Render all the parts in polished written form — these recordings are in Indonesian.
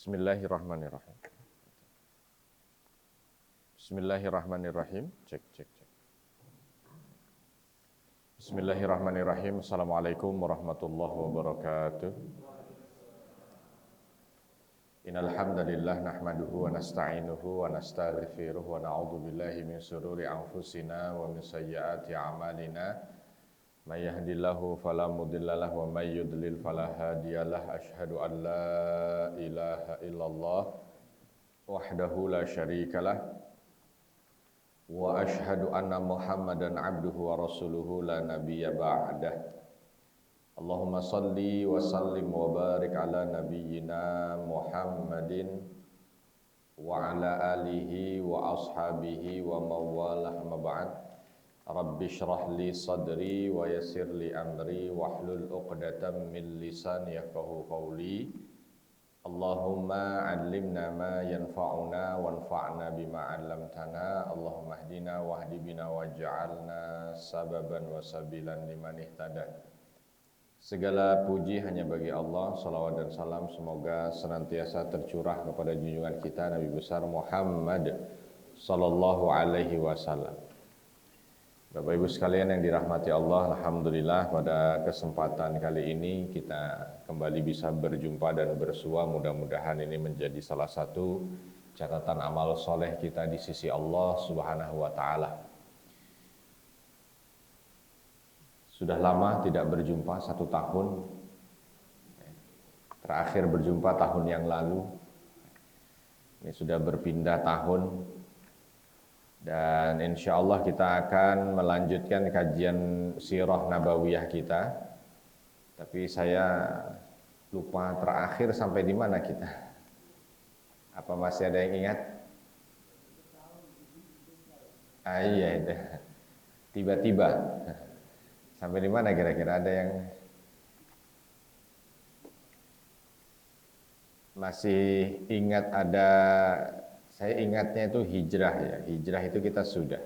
Bismillahirrahmanirrahim. Bismillahirrahmanirrahim. Cek, cek, cek. Bismillahirrahmanirrahim. Assalamualaikum warahmatullahi wabarakatuh. Innal hamdalillah nahmaduhu wa nasta'inuhu wa nastaghfiruh wa na'udzu billahi min shururi anfusina wa min sayyiati a'malina. May yahdihillahu fala mudhillalah wa may yudlil fala hadiyalah. Asyhadu an la ilaha illallah wahdahu la syarikalah wa asyhadu anna Muhammadan abduhu wa rasuluhu la nabiyya ba'dah. Allahumma salli wa sallim wa barik ala nabiyyina Muhammadin wa ala alihi wa ashabihi wa mawalah ma ba'd. Rabbi shrah li sadri wa yassir li amri wahlul 'uqdatam min lisani yafqahu qawli. Allahumma 'allimna ma yanfa'una wanfa'na bima 'allamtana. Allahumma hdina wahdi bina waj'alna sababan wa sabilan liman ihtada. Segala puji hanya bagi Allah. Salawat dan salam semoga senantiasa tercurah kepada junjungan kita Nabi besar Muhammad sallallahu alaihi wasallam. Bapak Ibu sekalian yang dirahmati Allah, alhamdulillah pada kesempatan kali ini kita kembali bisa berjumpa dan bersua. Mudah-mudahan ini menjadi salah satu catatan amal soleh kita di sisi Allah Subhanahu wa ta'ala. Sudah lama tidak berjumpa, 1 tahun. Terakhir berjumpa tahun yang lalu. Ini sudah berpindah tahun. Dan insya Allah kita akan melanjutkan kajian sirah nabawiyah kita. Tapi saya lupa terakhir sampai di mana kita. Apa masih ada yang ingat? Iya itu. Tiba-tiba. Sampai di mana kira-kira, ada yang masih ingat? Ada. Saya ingatnya itu hijrah ya. Hijrah itu kita sudah.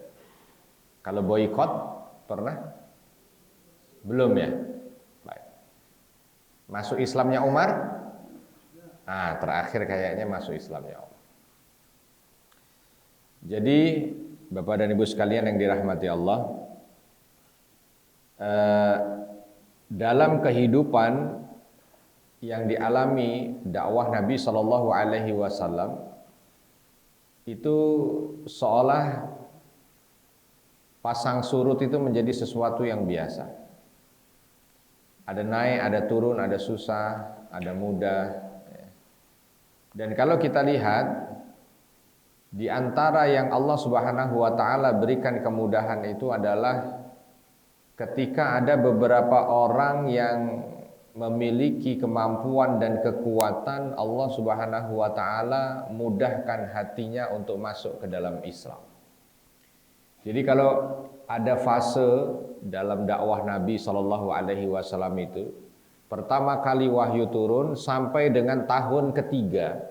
Kalau boikot pernah? Belum ya? Baik. Masuk Islamnya Umar? Terakhir kayaknya masuk Islamnya Umar. Jadi Bapak dan Ibu sekalian yang dirahmati Allah, dalam kehidupan yang dialami dakwah Nabi Shallallahu Alaihi Wasallam itu seolah pasang surut itu menjadi sesuatu yang biasa. Ada naik, ada turun, ada susah, ada mudah. Dan kalau kita lihat, di antara yang Allah Subhanahu wa ta'ala berikan kemudahan itu adalah ketika ada beberapa orang yang memiliki kemampuan dan kekuatan, Allah Subhanahu wa ta'ala mudahkan hatinya untuk masuk ke dalam Islam. Jadi kalau ada fase dalam dakwah Nabi Shallallahu Alaihi Wasallam itu, pertama kali wahyu turun sampai dengan tahun ketiga,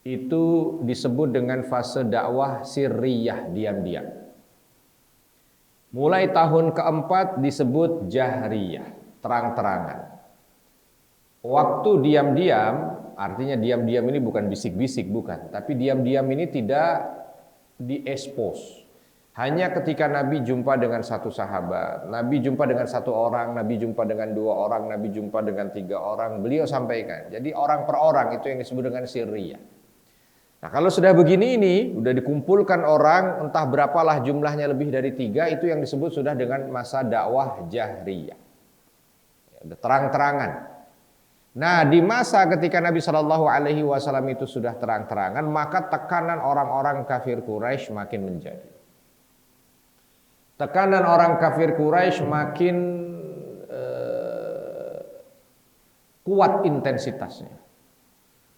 itu disebut dengan fase dakwah sirriyah, diam-diam. Mulai tahun keempat disebut jahriyah, terang-terangan. Waktu diam-diam, artinya diam-diam ini bukan bisik-bisik, bukan. Tapi diam-diam ini tidak diekspos. Hanya ketika Nabi jumpa dengan satu sahabat, Nabi jumpa dengan 1 orang, Nabi jumpa dengan 2 orang, Nabi jumpa dengan 3 orang, beliau sampaikan. Jadi orang per orang itu yang disebut dengan sirriyah. Nah kalau sudah begini ini, sudah dikumpulkan orang, entah berapalah jumlahnya lebih dari 3, itu yang disebut sudah dengan masa dakwah jahriyah. Terang-terangan. Nah, di masa ketika Nabi Shallallahu Alaihi Wasallam itu sudah terang-terangan, maka tekanan orang-orang kafir Quraisy makin menjadi. Tekanan orang kafir Quraisy makin kuat intensitasnya.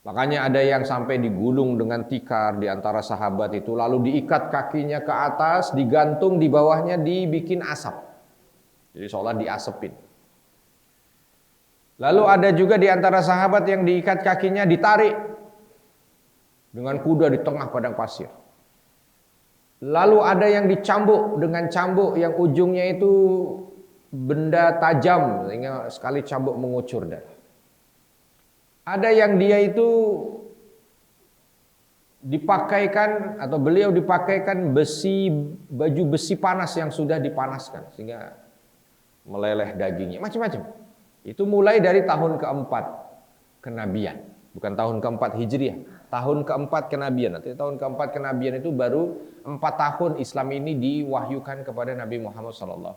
Makanya ada yang sampai digulung dengan tikar di antara sahabat itu, lalu diikat kakinya ke atas, digantung di bawahnya, dibikin asap. Jadi seolah diasepin. Lalu ada juga di antara sahabat yang diikat kakinya, ditarik dengan kuda di tengah padang pasir. Lalu ada yang dicambuk dengan cambuk yang ujungnya itu benda tajam, sehingga sekali cambuk mengucur darah. Ada yang dia itu dipakaikan atau beliau dipakaikan baju besi panas yang sudah dipanaskan sehingga meleleh dagingnya, macam-macam. Itu mulai dari tahun keempat kenabian, bukan tahun keempat Hijriah, tahun keempat kenabian. Nanti tahun keempat kenabian itu baru 4 tahun Islam ini diwahyukan kepada Nabi Muhammad SAW.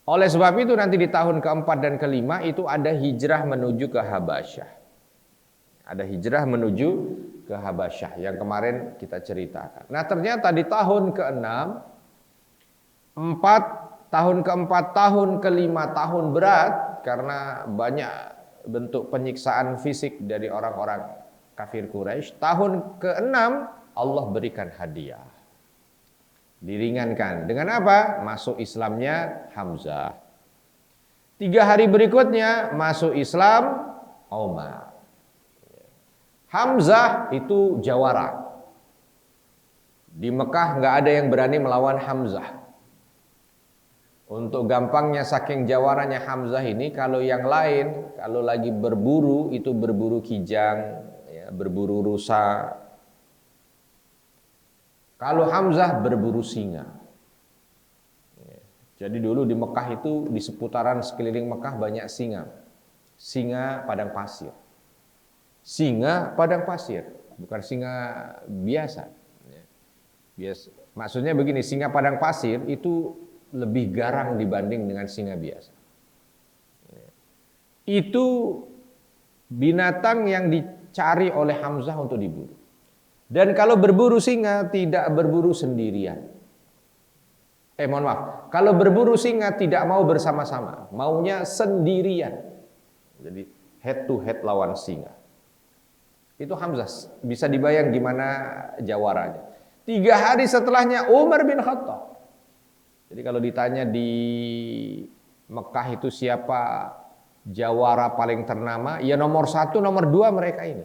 Oleh sebab itu nanti di tahun keempat dan kelima itu ada hijrah menuju ke Habasyah. Ada hijrah menuju ke Habasyah yang kemarin kita ceritakan. Nah ternyata di tahun ke-6, 4 tahun kelima tahun berat karena banyak bentuk penyiksaan fisik dari orang-orang kafir Quraisy. Tahun ke-6 Allah berikan hadiah. Diringankan. Dengan apa? Masuk Islamnya Hamzah. 3 hari berikutnya masuk Islam Umar. Hamzah itu jawara. Di Mekah nggak ada yang berani melawan Hamzah. Untuk gampangnya saking jawaranya Hamzah ini, kalau yang lain kalau lagi berburu itu berburu kijang, ya, berburu rusa. Kalau Hamzah berburu singa. Jadi dulu di Mekah itu di seputaran sekeliling Mekah banyak singa. Singa padang pasir. Singa padang pasir, bukan singa biasa. Maksudnya begini, singa padang pasir itu lebih garang dibanding dengan singa biasa. Itu binatang yang dicari oleh Hamzah untuk diburu. Dan kalau berburu singa tidak berburu sendirian. Mohon maaf, kalau berburu singa tidak mau bersama-sama, maunya sendirian. Jadi head to head lawan singa. Itu Hamzah, bisa dibayang gimana jawaranya. 3 hari setelahnya Umar bin Khattab. Jadi kalau ditanya di Mekah itu siapa jawara paling ternama, ya nomor 1, nomor 2 mereka ini.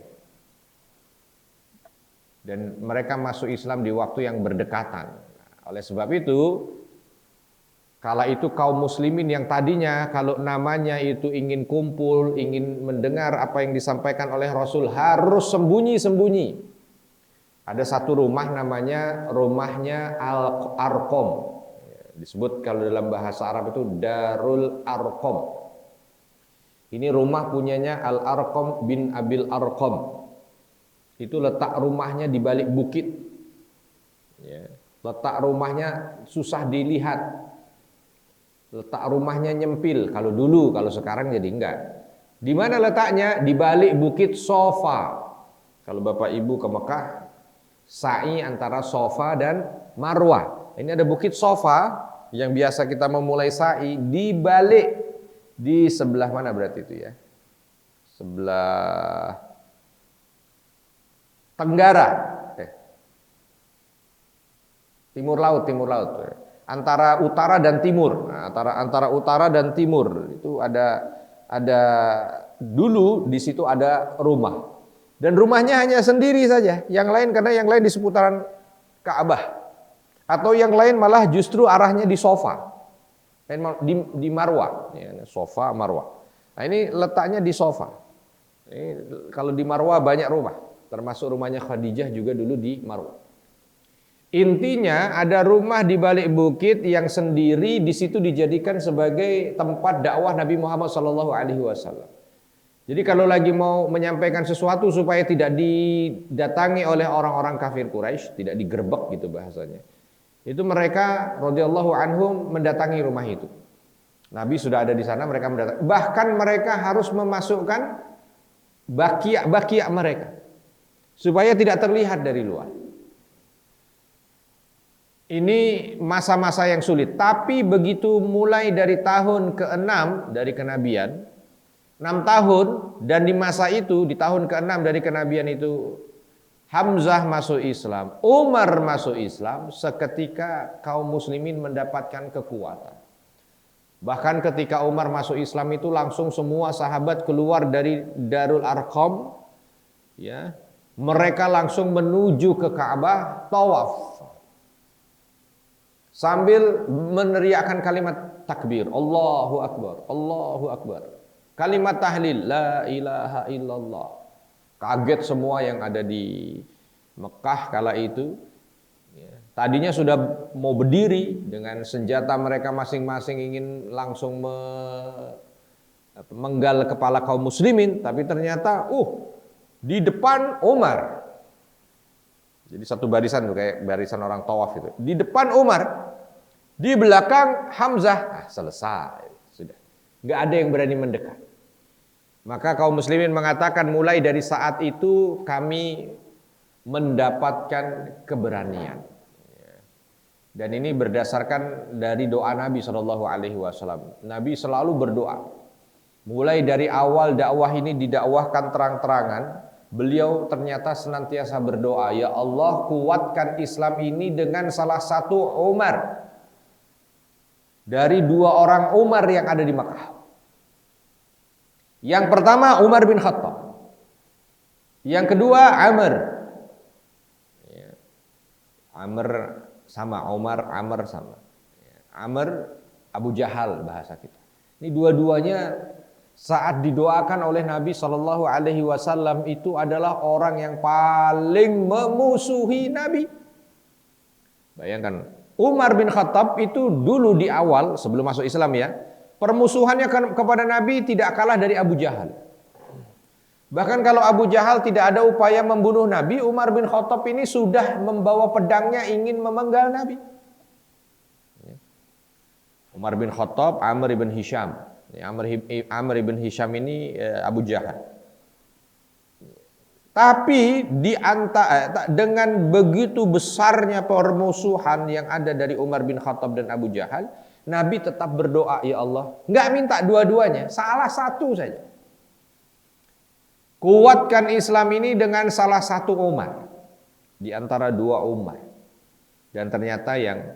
Dan mereka masuk Islam di waktu yang berdekatan. Oleh sebab itu, kala itu kaum muslimin yang tadinya kalau namanya itu ingin kumpul, ingin mendengar apa yang disampaikan oleh Rasul harus sembunyi-sembunyi. Ada satu rumah namanya rumahnya Al-Arqam. Disebut kalau dalam bahasa Arab itu Darul Arqam. Ini rumah punyanya Al-Arqam bin Abil Arqam. Itu letak rumahnya di balik bukit. Letak rumahnya susah dilihat. Letak rumahnya nyempil kalau dulu, kalau sekarang jadi enggak. Di mana letaknya? Di balik bukit Sofa. Kalau Bapak Ibu ke Mekah, sa'i antara Sofa dan Marwah. Ini ada bukit Sofa yang biasa kita memulai sa'i di balik, di sebelah mana berarti itu ya? Sebelah Tenggara. Timur laut. Antara utara dan timur. Nah, antara utara dan timur itu ada dulu di situ ada rumah. Dan rumahnya hanya sendiri saja. Yang lain karena yang lain di seputaran Ka'bah. Atau yang lain malah justru arahnya di Sofa. Di Marwah, Sofa Marwah. Nah, ini letaknya di Sofa. Ini, kalau di Marwah banyak rumah, termasuk rumahnya Khadijah juga dulu di Marwah. Intinya ada rumah di balik bukit yang sendiri di situ dijadikan sebagai tempat dakwah Nabi Muhammad SAW. Jadi kalau lagi mau menyampaikan sesuatu supaya tidak didatangi oleh orang-orang kafir Quraisy, tidak digerebek gitu bahasanya. Itu mereka radhiyallahu anhum mendatangi rumah itu. Nabi sudah ada di sana, mereka mendatangi. Bahkan mereka harus memasukkan bakia mereka supaya tidak terlihat dari luar. Ini masa-masa yang sulit, tapi begitu mulai dari tahun ke-6 dari kenabian, 6 tahun, dan di masa itu, di tahun ke-6 dari kenabian itu, Hamzah masuk Islam, Umar masuk Islam, seketika kaum muslimin mendapatkan kekuatan. Bahkan ketika Umar masuk Islam itu langsung semua sahabat keluar dari Darul Arqam, ya, mereka langsung menuju ke Ka'bah, tawaf. Sambil meneriakkan kalimat takbir, Allahu Akbar, Allahu Akbar. Kalimat tahlil la ilaha illallah. Kaget semua yang ada di Mekah kala itu. Tadinya sudah mau berdiri dengan senjata mereka masing-masing ingin langsung menggal kepala kaum muslimin, tapi ternyata di depan Umar. Jadi satu barisan tuh kayak barisan orang tawaf itu. Di depan Umar, di belakang Hamzah. Selesai, sudah. Nggak ada yang berani mendekat. Maka kaum muslimin mengatakan mulai dari saat itu kami mendapatkan keberanian. Dan ini berdasarkan dari doa Nabi SAW. Nabi selalu berdoa. Mulai dari awal dakwah ini didakwahkan terang-terangan, beliau ternyata senantiasa berdoa, ya Allah kuatkan Islam ini dengan salah satu Umar dari dua orang Umar yang ada di Makkah. Yang pertama Umar bin Khattab, yang kedua Amr. Amr sama Umar, Amr sama. Amr Abu Jahal bahasa kita. Ini dua-duanya saat didoakan oleh Nabi Shallallahu Alaihi Wasallam itu adalah orang yang paling memusuhi Nabi. Bayangkan Umar bin Khattab itu dulu di awal sebelum masuk Islam ya, permusuhannya kepada Nabi tidak kalah dari Abu Jahal. Bahkan kalau Abu Jahal tidak ada upaya membunuh Nabi, Umar bin Khattab ini sudah membawa pedangnya ingin memenggal Nabi. Umar bin Khattab, Amr bin Hisham. Amr bin Hisham ini Abu Jahal. Tapi dengan begitu besarnya permusuhan yang ada dari Umar bin Khattab dan Abu Jahal, Nabi tetap berdoa, ya Allah, nggak minta dua-duanya, salah satu saja. Kuatkan Islam ini dengan salah satu Umar di antara dua Umar. Dan ternyata yang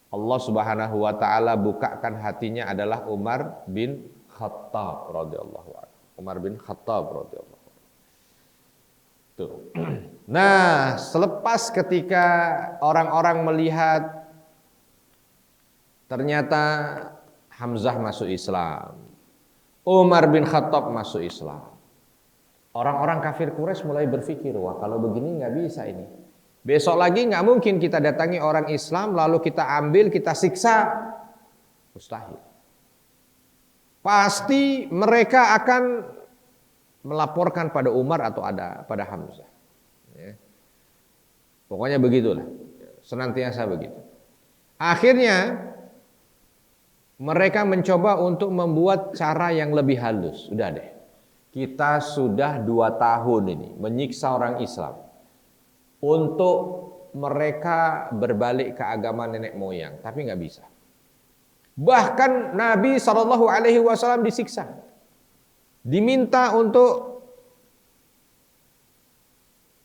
Allah Subhanahu wa taala bukakan hatinya adalah Umar bin Khattab radhiyallahu anhu. Umar bin Khattab radhiyallahu anhu. Tuh. Nah, selepas ketika orang-orang melihat ternyata Hamzah masuk Islam, Umar bin Khattab masuk Islam. Orang-orang kafir Quraisy mulai berpikir, wah kalau begini nggak bisa ini. Besok lagi nggak mungkin kita datangi orang Islam lalu kita ambil, kita siksa. Mustahil. Pasti mereka akan melaporkan pada Umar atau pada Hamzah. Ya. Pokoknya begitulah. Senantiasa begitu. Akhirnya mereka mencoba untuk membuat cara yang lebih halus. Udah deh. Kita sudah 2 tahun ini menyiksa orang Islam untuk mereka berbalik ke agama nenek moyang, tapi nggak bisa. Bahkan Nabi SAW disiksa, diminta untuk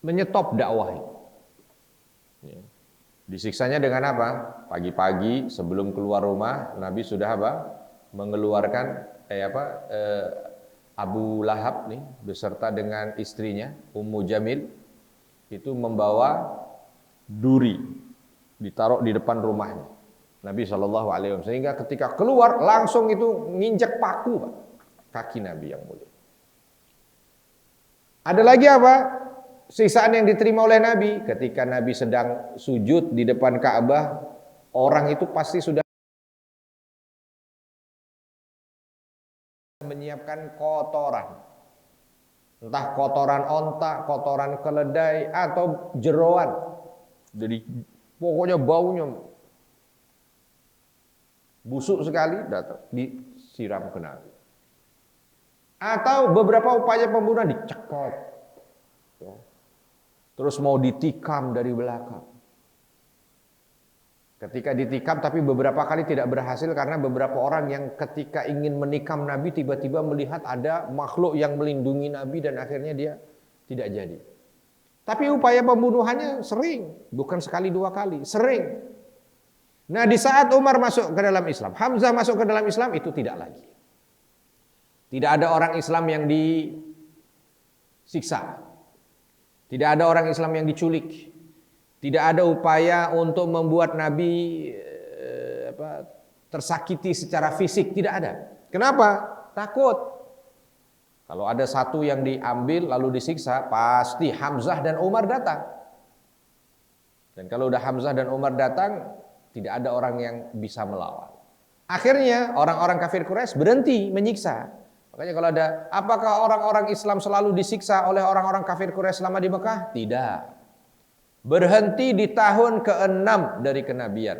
menyetop dakwah. Disiksanya dengan apa? Pagi-pagi sebelum keluar rumah, Nabi sudah apa? Mengeluarkan Abu Lahab nih beserta dengan istrinya Ummu Jamil itu membawa duri ditaruh di depan rumahnya Nabi SAW, sehingga ketika keluar langsung itu nginjek paku Pak, kaki Nabi yang mulia. Ada lagi apa? Siksaan yang diterima oleh Nabi ketika Nabi sedang sujud di depan Ka'bah, orang itu pasti sudah menyiapkan kotoran, entah kotoran onta, kotoran keledai, atau jeroan. Jadi pokoknya baunya busuk sekali, datang disiram ke Nabi. Atau beberapa upaya pembunuhan dicekok, ya. Terus mau ditikam dari belakang. Ketika ditikam tapi beberapa kali tidak berhasil karena beberapa orang yang ketika ingin menikam Nabi tiba-tiba melihat ada makhluk yang melindungi Nabi dan akhirnya dia tidak jadi. Tapi upaya pembunuhannya sering, bukan sekali 2 kali, sering. Nah, di saat Umar masuk ke dalam Islam, Hamzah masuk ke dalam Islam, itu tidak lagi. Tidak ada orang Islam yang disiksa. Tidak ada orang Islam yang diculik. Tidak ada upaya untuk membuat Nabi tersakiti secara fisik, tidak ada. Kenapa? Takut. Kalau ada satu yang diambil lalu disiksa, pasti Hamzah dan Umar datang. Dan kalau udah Hamzah dan Umar datang, tidak ada orang yang bisa melawan. Akhirnya orang-orang kafir Quraisy berhenti menyiksa. Makanya kalau ada, apakah orang-orang Islam selalu disiksa oleh orang-orang kafir Quraisy selama di Mekah? Tidak. Berhenti di tahun ke-6 dari kenabian.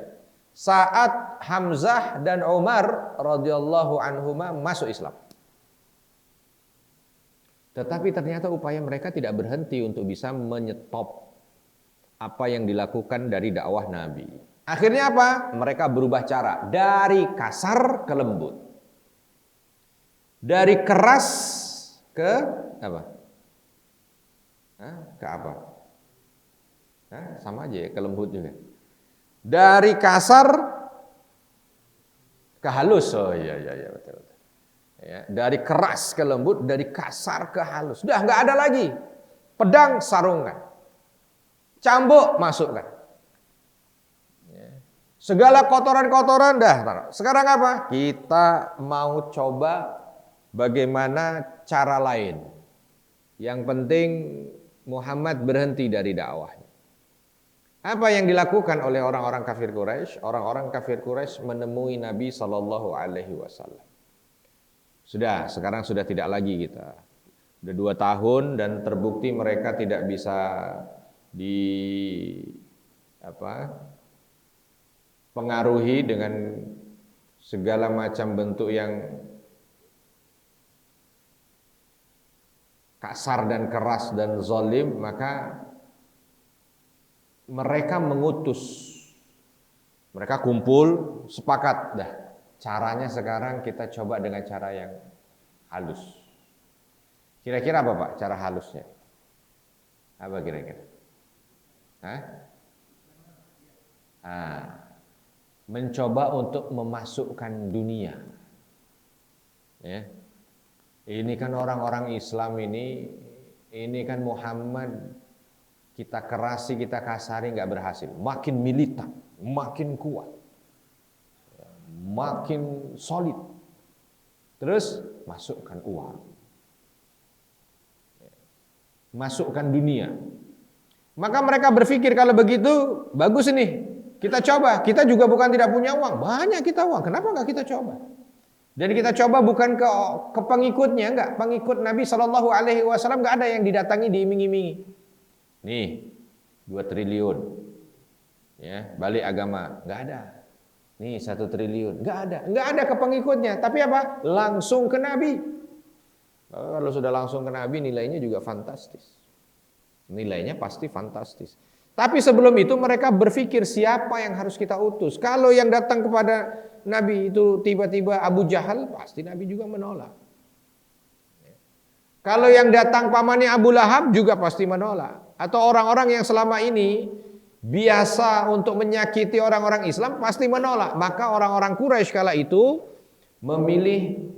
Saat Hamzah dan Umar radhiyallahu anhuma masuk Islam. Tetapi ternyata upaya mereka tidak berhenti untuk bisa menyetop apa yang dilakukan dari dakwah Nabi. Akhirnya apa? Mereka berubah cara dari kasar ke lembut. Dari keras ke apa? Ke apa? Sama aja ya, ke lembut juga. Dari kasar ke halus. Oh iya betul. Ya, dari keras ke lembut, dari kasar ke halus. Sudah nggak ada lagi. Pedang sarungkan. Cambuk masukkan. Ya. Segala kotoran-kotoran dah taruh. Sekarang apa? Kita mau coba bagaimana cara lain. Yang penting Muhammad berhenti dari dakwahnya. Apa yang dilakukan oleh orang-orang kafir Quraisy? Orang-orang kafir Quraisy menemui Nabi Shallallahu Alaihi Wasallam. Sekarang sudah tidak lagi kita. Sudah 2 tahun dan terbukti mereka tidak bisa pengaruhi dengan segala macam bentuk yang kasar dan keras dan zalim, maka mereka mengutus, mereka kumpul, sepakat dah. Caranya sekarang kita coba dengan cara yang halus. Kira-kira apa Pak cara halusnya? Apa kira-kira? Mencoba untuk memasukkan dunia. Ya. Ini kan orang-orang Islam ini kan Muhammad, kita kerasi, kita kasari nggak berhasil. Makin militan, makin kuat, makin solid. Terus masukkan uang, masukkan dunia. Maka mereka berpikir kalau begitu bagus ini, kita coba. Kita juga bukan tidak punya uang, banyak kita uang. Kenapa nggak kita coba? Dan kita coba bukan ke pengikutnya, enggak. Pengikut Nabi Shallallahu Alaihi Wasallam nggak ada yang didatangi diiming-imingi. Nih 2 triliun, ya balik agama, nggak ada. Nih 1 triliun, nggak ada ke pengikutnya. Tapi apa? Langsung ke Nabi. Kalau sudah langsung ke Nabi, nilainya juga fantastis. Nilainya pasti fantastis. Tapi sebelum itu mereka berpikir siapa yang harus kita utus. Kalau yang datang kepada Nabi itu tiba-tiba Abu Jahal, pasti Nabi juga menolak. Kalau yang datang pamannya Abu Lahab juga pasti menolak. Atau orang-orang yang selama ini biasa untuk menyakiti orang-orang Islam pasti menolak. Maka orang-orang Quraisy kala itu memilih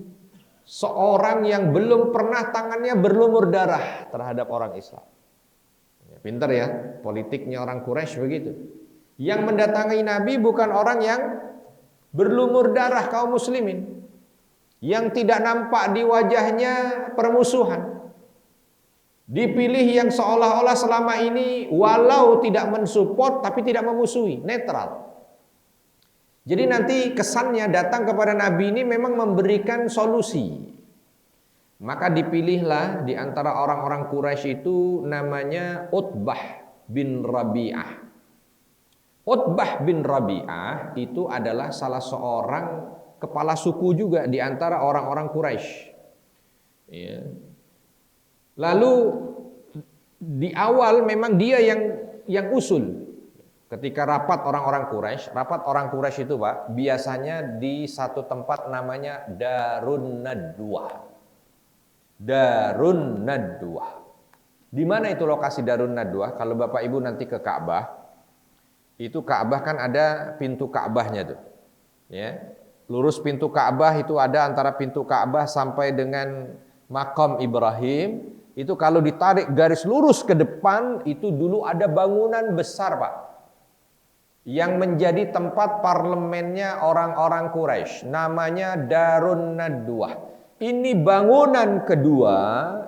seorang yang belum pernah tangannya berlumur darah terhadap orang Islam. Pintar ya, politiknya orang Quraisy begitu. Yang mendatangi Nabi bukan orang yang berlumur darah kaum muslimin, yang tidak nampak di wajahnya permusuhan. Dipilih yang seolah-olah selama ini walau tidak mensupport tapi tidak memusuhi, netral. Jadi nanti kesannya datang kepada Nabi ini memang memberikan solusi. Maka dipilihlah di antara orang-orang Quraisy itu namanya Utbah bin Rabi'ah. Utbah bin Rabi'ah itu adalah salah seorang kepala suku juga di antara orang-orang Quraisy. Ya. Lalu di awal memang dia yang usul. Ketika rapat orang-orang Quraisy itu Pak, biasanya di satu tempat namanya Darun Nadwah. Darun Nadwah. Di mana itu lokasi Darun Nadwah? Kalau Bapak Ibu nanti ke Ka'bah, itu Ka'bah kan ada pintu Ka'bahnya tuh. Ya. Lurus pintu Ka'bah itu ada antara pintu Ka'bah sampai dengan Maqam Ibrahim, itu kalau ditarik garis lurus ke depan itu dulu ada bangunan besar, Pak. Yang menjadi tempat parlemennya orang-orang Quraisy, namanya Darun Nadwah. Ini bangunan kedua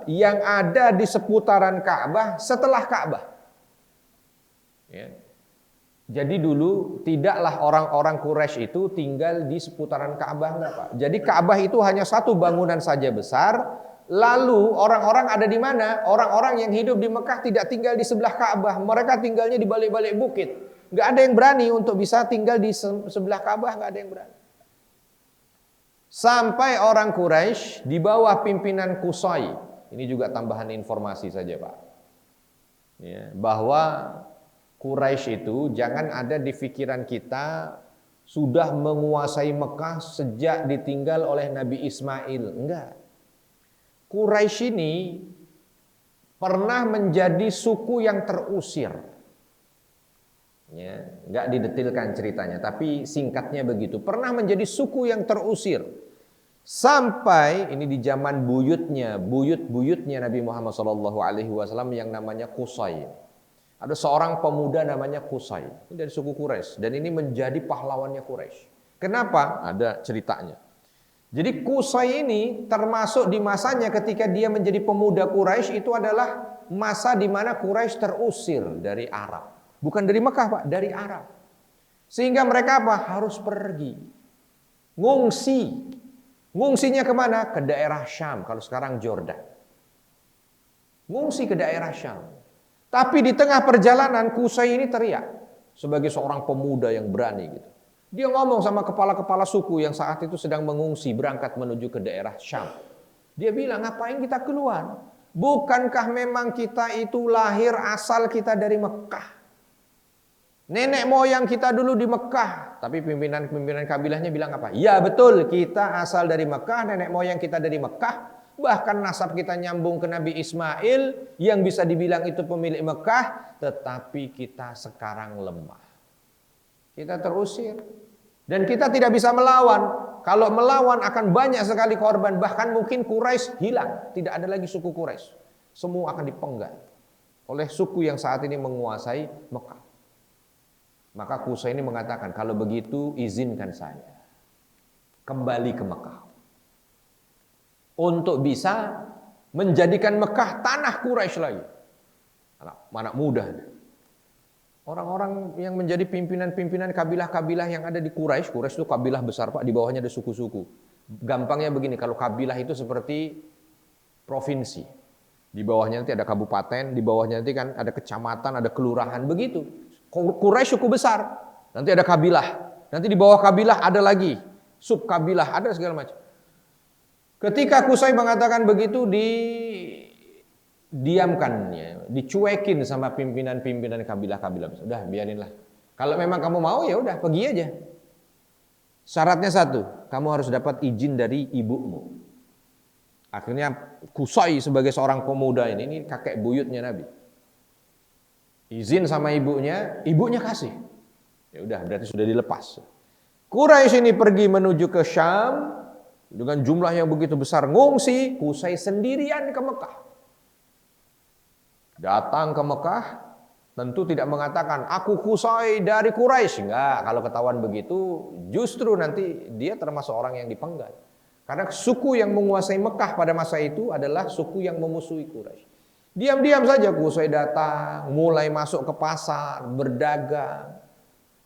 yang ada di seputaran Ka'bah setelah Ka'bah. Ya. Jadi dulu tidaklah orang-orang Quraisy itu tinggal di seputaran Ka'bah, enggak, Pak. Jadi Ka'bah itu hanya satu bangunan saja besar. Lalu orang-orang ada di mana? Orang-orang yang hidup di Mekah tidak tinggal di sebelah Ka'bah. Mereka tinggalnya di balik-balik bukit. Enggak ada yang berani untuk bisa tinggal di sebelah Ka'bah, enggak ada yang berani. Sampai orang Quraisy di bawah pimpinan Qusay. Ini juga tambahan informasi saja, Pak. Ya, bahwa Quraisy itu jangan ada di pikiran kita sudah menguasai Mekah sejak ditinggal oleh Nabi Ismail. Enggak. Quraisy ini pernah menjadi suku yang terusir. Ya, enggak didetilkan ceritanya, tapi singkatnya begitu. Pernah menjadi suku yang terusir. Sampai ini di zaman buyutnya Nabi Muhammad SAW yang namanya Qusay. Ada seorang pemuda namanya Qusay, ini dari suku Quraisy, dan ini menjadi pahlawannya Quraisy. Kenapa? Ada ceritanya. Jadi Qusay ini termasuk di masanya ketika dia menjadi pemuda Quraisy, itu adalah masa di mana Quraisy terusir dari Arab. Bukan dari Mekah, Pak, dari Arab. Sehingga mereka apa? Harus pergi. Ngungsi. Ngungsinya kemana? Ke daerah Syam, kalau sekarang Jordan. Ngungsi ke daerah Syam. Tapi di tengah perjalanan Qusay ini teriak sebagai seorang pemuda yang berani gitu. Dia ngomong sama kepala-kepala suku yang saat itu sedang mengungsi berangkat menuju ke daerah Syam. Dia bilang, ngapain kita keluar? Bukankah memang kita itu lahir asal kita dari Mekah? Nenek moyang kita dulu di Mekah. Tapi pimpinan kabilahnya bilang apa? Ya betul, kita asal dari Mekah, nenek moyang kita dari Mekah. Bahkan nasab kita nyambung ke Nabi Ismail yang bisa dibilang itu pemilik Mekah, tetapi kita sekarang lemah. Kita terusir dan kita tidak bisa melawan. Kalau melawan akan banyak sekali korban, bahkan mungkin Quraisy hilang, tidak ada lagi suku Quraisy. Semua akan dipenggal oleh suku yang saat ini menguasai Mekah. Maka Qusay ini mengatakan, kalau begitu izinkan saya kembali ke Mekah untuk bisa menjadikan Mekah tanah Quraisy lagi. Anak muda. Orang-orang yang menjadi pimpinan-pimpinan kabilah-kabilah yang ada di Quraisy. Quraisy itu kabilah besar, Pak, di bawahnya ada suku-suku. Gampangnya begini, kalau kabilah itu seperti provinsi. Di bawahnya nanti ada kabupaten, di bawahnya nanti kan ada kecamatan, ada kelurahan, begitu. Quraisy suku besar, nanti ada kabilah. Nanti di bawah kabilah ada lagi sub kabilah, ada segala macam. Ketika Qusay mengatakan begitu, diamkan, ya, dicuekin sama pimpinan-pimpinan kabilah-kabilah. Udah, biarinlah. Kalau memang kamu mau, ya udah, pergi aja. Syaratnya satu, kamu harus dapat izin dari ibumu. Akhirnya Qusay sebagai seorang pemuda ini kakek buyutnya Nabi. Izin sama ibunya kasih. Ya udah, berarti sudah dilepas. Quraisy ini pergi menuju ke Syam dengan jumlah yang begitu besar, ngungsi. Qusay sendirian ke Mekah. Datang ke Mekah, tentu tidak mengatakan aku Qusay dari Quraisy. Enggak, kalau ketahuan begitu justru nanti dia termasuk orang yang dipenggal. Karena suku yang menguasai Mekah pada masa itu adalah suku yang memusuhi Quraisy. Diam-diam saja Qusay datang, mulai masuk ke pasar, berdagang,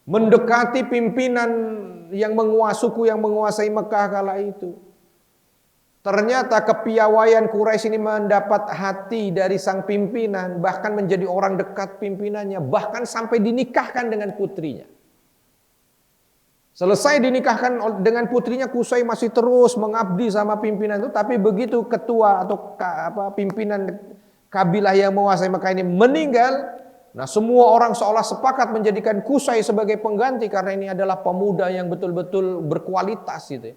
mendekati pimpinan yang suku yang menguasai Mekah kala itu. Ternyata kepiawaian Quraisy ini mendapat hati dari sang pimpinan, bahkan menjadi orang dekat pimpinannya, bahkan sampai dinikahkan dengan putrinya. Selesai dinikahkan dengan putrinya, Qusay masih terus mengabdi sama pimpinan itu, tapi begitu ketua atau pimpinan kabilah yang menguasai Mekah ini meninggal, nah semua orang seolah sepakat menjadikan Qusay sebagai pengganti karena ini adalah pemuda yang betul-betul berkualitas gitu.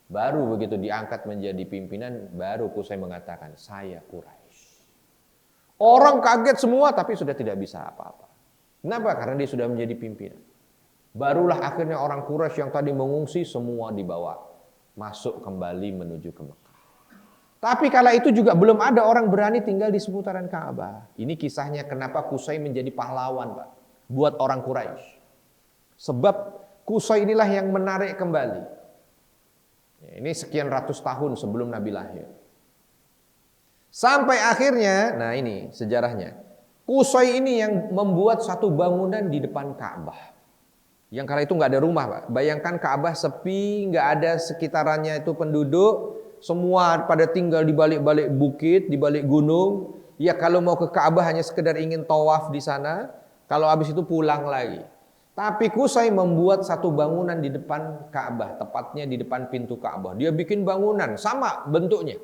Baru begitu diangkat menjadi pimpinan, baru Qusay mengatakan, saya Quraisy. Orang kaget semua tapi sudah tidak bisa apa-apa. Kenapa? Karena dia sudah menjadi pimpinan. Barulah akhirnya orang Quraisy yang tadi mengungsi semua dibawa masuk kembali menuju ke Mekah. Tapi kala itu juga belum ada orang berani tinggal di seputaran Ka'bah. Ini kisahnya kenapa Qusay menjadi pahlawan, Pak, buat orang Quraisy. Sebab Qusay inilah yang menarik kembali. Ini Ini sekian ratus tahun sebelum Nabi lahir. Sampai akhirnya, nah ini sejarahnya. Qusay ini yang membuat satu bangunan di depan Ka'bah. Yang kala itu nggak ada rumah, Pak. Bayangkan Ka'bah sepi, nggak ada sekitarannya itu penduduk, semua pada tinggal di balik-balik bukit, di balik gunung. Ya kalau mau ke Ka'bah hanya sekedar ingin tawaf di sana, kalau habis itu pulang lagi. Tapi Qusay membuat satu bangunan di depan Ka'bah, tepatnya di depan pintu Ka'bah. Dia bikin bangunan sama bentuknya.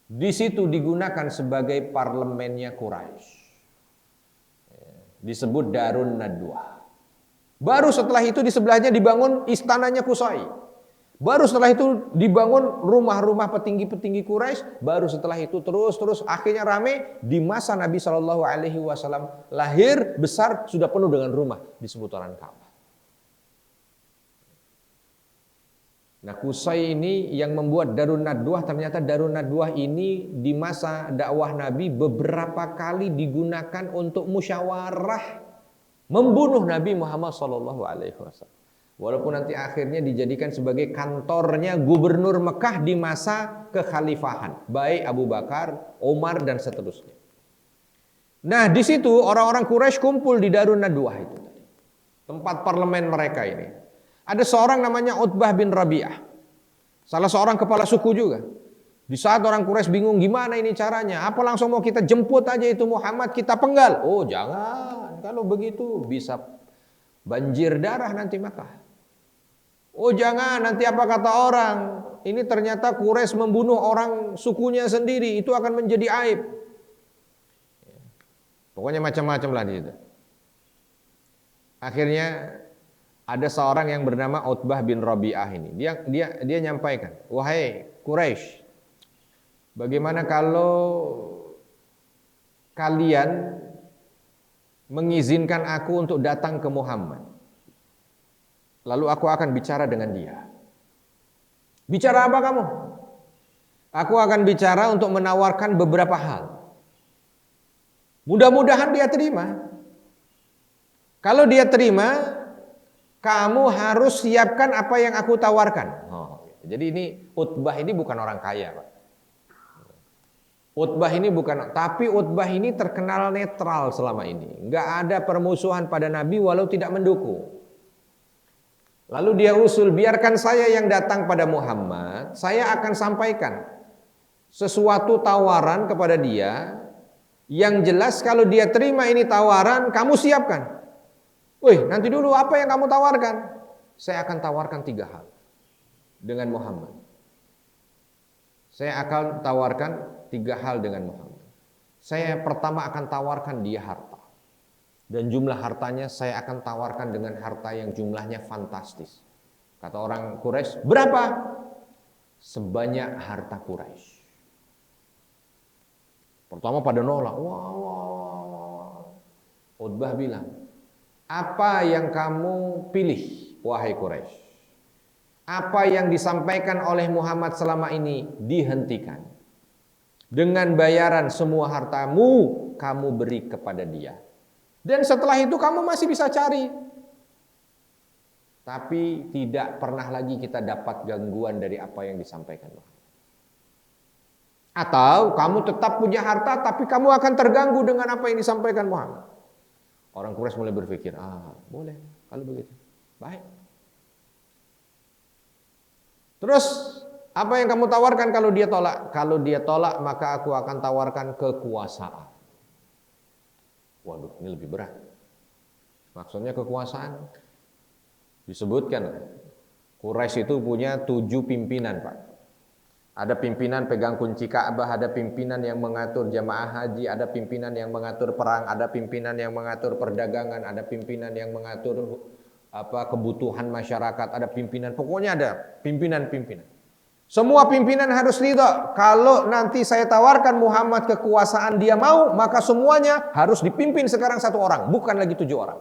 Di situ digunakan sebagai parlemennya Quraisy. Disebut Darun Nadwah. Baru setelah itu di sebelahnya dibangun istananya Qusay. Baru setelah itu dibangun rumah-rumah petinggi-petinggi Quraisy. Baru setelah itu terus akhirnya rame di masa Nabi Shallallahu Alaihi Wasallam lahir besar sudah penuh dengan rumah di seputaran Ka'bah. Nah, Qusay ini yang membuat Darun Nadwah, ternyata Darun Nadwah ini di masa dakwah Nabi beberapa kali digunakan untuk musyawarah membunuh Nabi Muhammad SAW. Walaupun nanti akhirnya dijadikan sebagai kantornya gubernur Mekah di masa kekhalifahan, baik Abu Bakar, Umar dan seterusnya. Nah, di situ orang-orang Quraisy kumpul di Darun Nadwah itu tadi, tempat parlemen mereka ini. Ada seorang namanya Utbah bin Rabi'ah, salah seorang kepala suku juga. Di saat orang Quraisy bingung gimana ini caranya, apa langsung mau kita jemput aja itu Muhammad, kita penggal? Oh jangan, kalau begitu bisa banjir darah nanti Makkah. Oh jangan, nanti apa kata orang, ini ternyata Quraisy membunuh orang sukunya sendiri, itu akan menjadi aib. Pokoknya macam-macam lah di situ. Akhirnya ada seorang yang bernama Utbah bin Rabi'ah ini. Dia nyampaikan, "Wahai Quraisy, bagaimana kalau kalian mengizinkan aku untuk datang ke Muhammad? Lalu aku akan bicara dengan dia." Bicara apa kamu? Aku akan bicara untuk menawarkan beberapa hal. Mudah-mudahan dia terima. Kalau dia terima, kamu harus siapkan apa yang aku tawarkan. Jadi ini Utbah ini bukan orang kaya, Pak. Utbah ini bukan, tapi Utbah ini terkenal netral selama ini. Nggak ada permusuhan pada Nabi walau tidak mendukung. Lalu dia usul, biarkan saya yang datang pada Muhammad, saya akan sampaikan sesuatu tawaran kepada dia. Yang jelas kalau dia terima ini tawaran, kamu siapkan. Wih, nanti dulu apa yang kamu tawarkan? Saya akan tawarkan 3 hal dengan Muhammad. Saya akan tawarkan 3 hal dengan Muhammad. Saya pertama akan tawarkan dia harta. Dan jumlah hartanya saya akan tawarkan dengan harta yang jumlahnya fantastis. Kata orang Quraisy, berapa? Sebanyak harta Quraisy. Pertama pada nolak. Wah. Utbah bilang, apa yang kamu pilih, wahai Quraisy? Apa yang disampaikan oleh Muhammad selama ini dihentikan. Dengan bayaran semua hartamu, kamu beri kepada dia. Dan setelah itu kamu masih bisa cari. Tapi tidak pernah lagi kita dapat gangguan dari apa yang disampaikan Muhammad. Atau kamu tetap punya harta, tapi kamu akan terganggu dengan apa yang disampaikan Muhammad. Orang Quraisy mulai berpikir, boleh kalau begitu. Baik. Terus apa yang kamu tawarkan kalau dia tolak? Kalau dia tolak maka aku akan tawarkan kekuasaan. Waduh, ini lebih berat. Maksudnya kekuasaan. Disebutkan Quraisy itu punya 7 pimpinan, Pak. Ada pimpinan pegang kunci Ka'bah, ada pimpinan yang mengatur jamaah haji, ada pimpinan yang mengatur perang, ada pimpinan yang mengatur perdagangan, ada pimpinan yang mengatur kebutuhan masyarakat, ada pimpinan, pokoknya ada pimpinan-pimpinan. Semua pimpinan harus ridha. Kalau nanti saya tawarkan Muhammad kekuasaan dia mau, maka semuanya harus dipimpin sekarang 1 orang, bukan lagi 7 orang.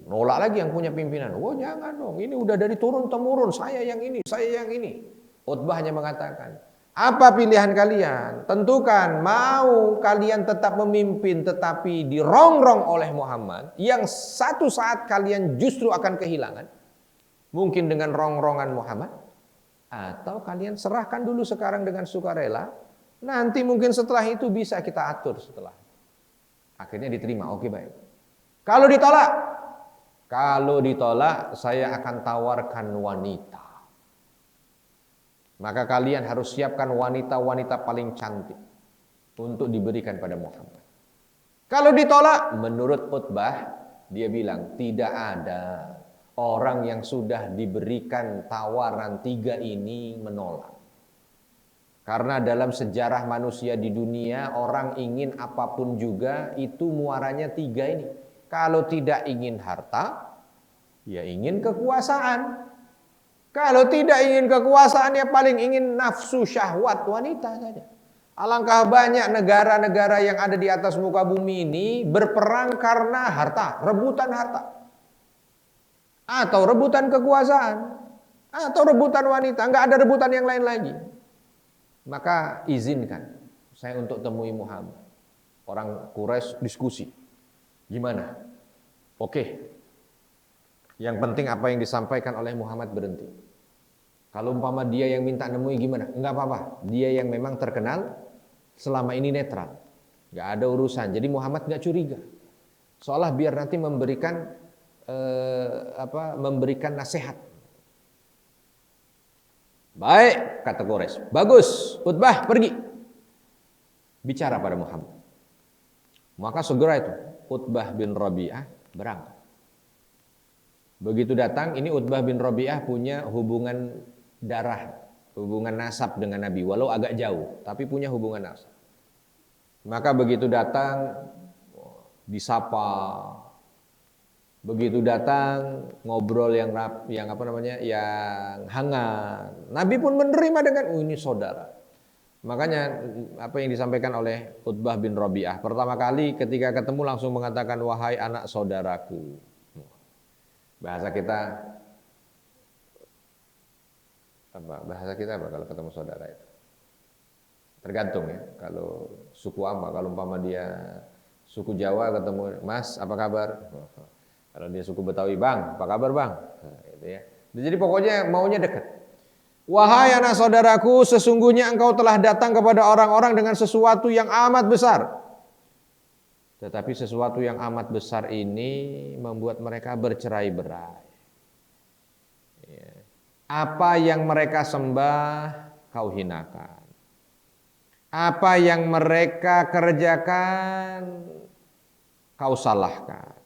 Nolak lagi yang punya pimpinan. Jangan dong, ini udah dari turun-temurun, saya yang ini, saya yang ini. Utbah hanya mengatakan, apa pilihan kalian? Tentukan, mau kalian tetap memimpin tetapi dirongrong oleh Muhammad, yang satu saat kalian justru akan kehilangan. Mungkin dengan rongrongan Muhammad, atau kalian serahkan dulu sekarang dengan sukarela, nanti mungkin setelah itu bisa kita atur setelah. Akhirnya diterima, oke baik. Kalau ditolak saya akan tawarkan wanita. Maka kalian harus siapkan wanita-wanita paling cantik untuk diberikan pada Muhammad. Kalau ditolak, menurut Utbah, dia bilang tidak ada orang yang sudah diberikan tawaran 3 ini menolak. Karena dalam sejarah manusia di dunia, orang ingin apapun juga itu muaranya 3 ini. Kalau tidak ingin harta, ya ingin kekuasaan. Kalau tidak ingin kekuasaan, ya paling ingin nafsu syahwat wanita saja. Alangkah banyak negara-negara yang ada di atas muka bumi ini berperang karena harta, rebutan harta. Atau rebutan kekuasaan, atau rebutan wanita, enggak ada rebutan yang lain lagi. Maka izinkan saya untuk temui Muhammad. Orang Quraisy diskusi. Gimana? Oke. Yang penting apa yang disampaikan oleh Muhammad berhenti. Kalau umpama dia yang minta nemui gimana? Enggak apa-apa. Dia yang memang terkenal selama ini netral. Enggak ada urusan. Jadi Muhammad enggak curiga. Seolah biar nanti memberikan nasihat. Baik, kata Quraisy. Bagus, Utbah pergi. Bicara pada Muhammad. Maka segera itu Utbah bin Rabi'ah berangkat. Begitu datang, ini Utbah bin Rabi'ah punya hubungan darah, hubungan nasab dengan Nabi, walau agak jauh, tapi punya hubungan nasab. Maka begitu datang, disapa. Begitu datang, ngobrol yang hangat. Nabi pun menerima dengan, ini saudara. Makanya apa yang disampaikan oleh Utbah bin Rabi'ah, pertama kali ketika ketemu langsung mengatakan, wahai anak saudaraku. Bahasa kita apa kalau ketemu saudara itu? Tergantung ya. Kalau suku apa? Kalau umpama dia suku Jawa ketemu, Mas, apa kabar? Kalau dia suku Betawi, Bang, apa kabar, Bang? Nah, gitu ya. Jadi pokoknya maunya dekat. Wahai anak saudaraku, sesungguhnya engkau telah datang kepada orang-orang dengan sesuatu yang amat besar. Tetapi sesuatu yang amat besar ini membuat mereka bercerai-berai. Apa yang mereka sembah, kau hinakan. Apa yang mereka kerjakan, kau salahkan.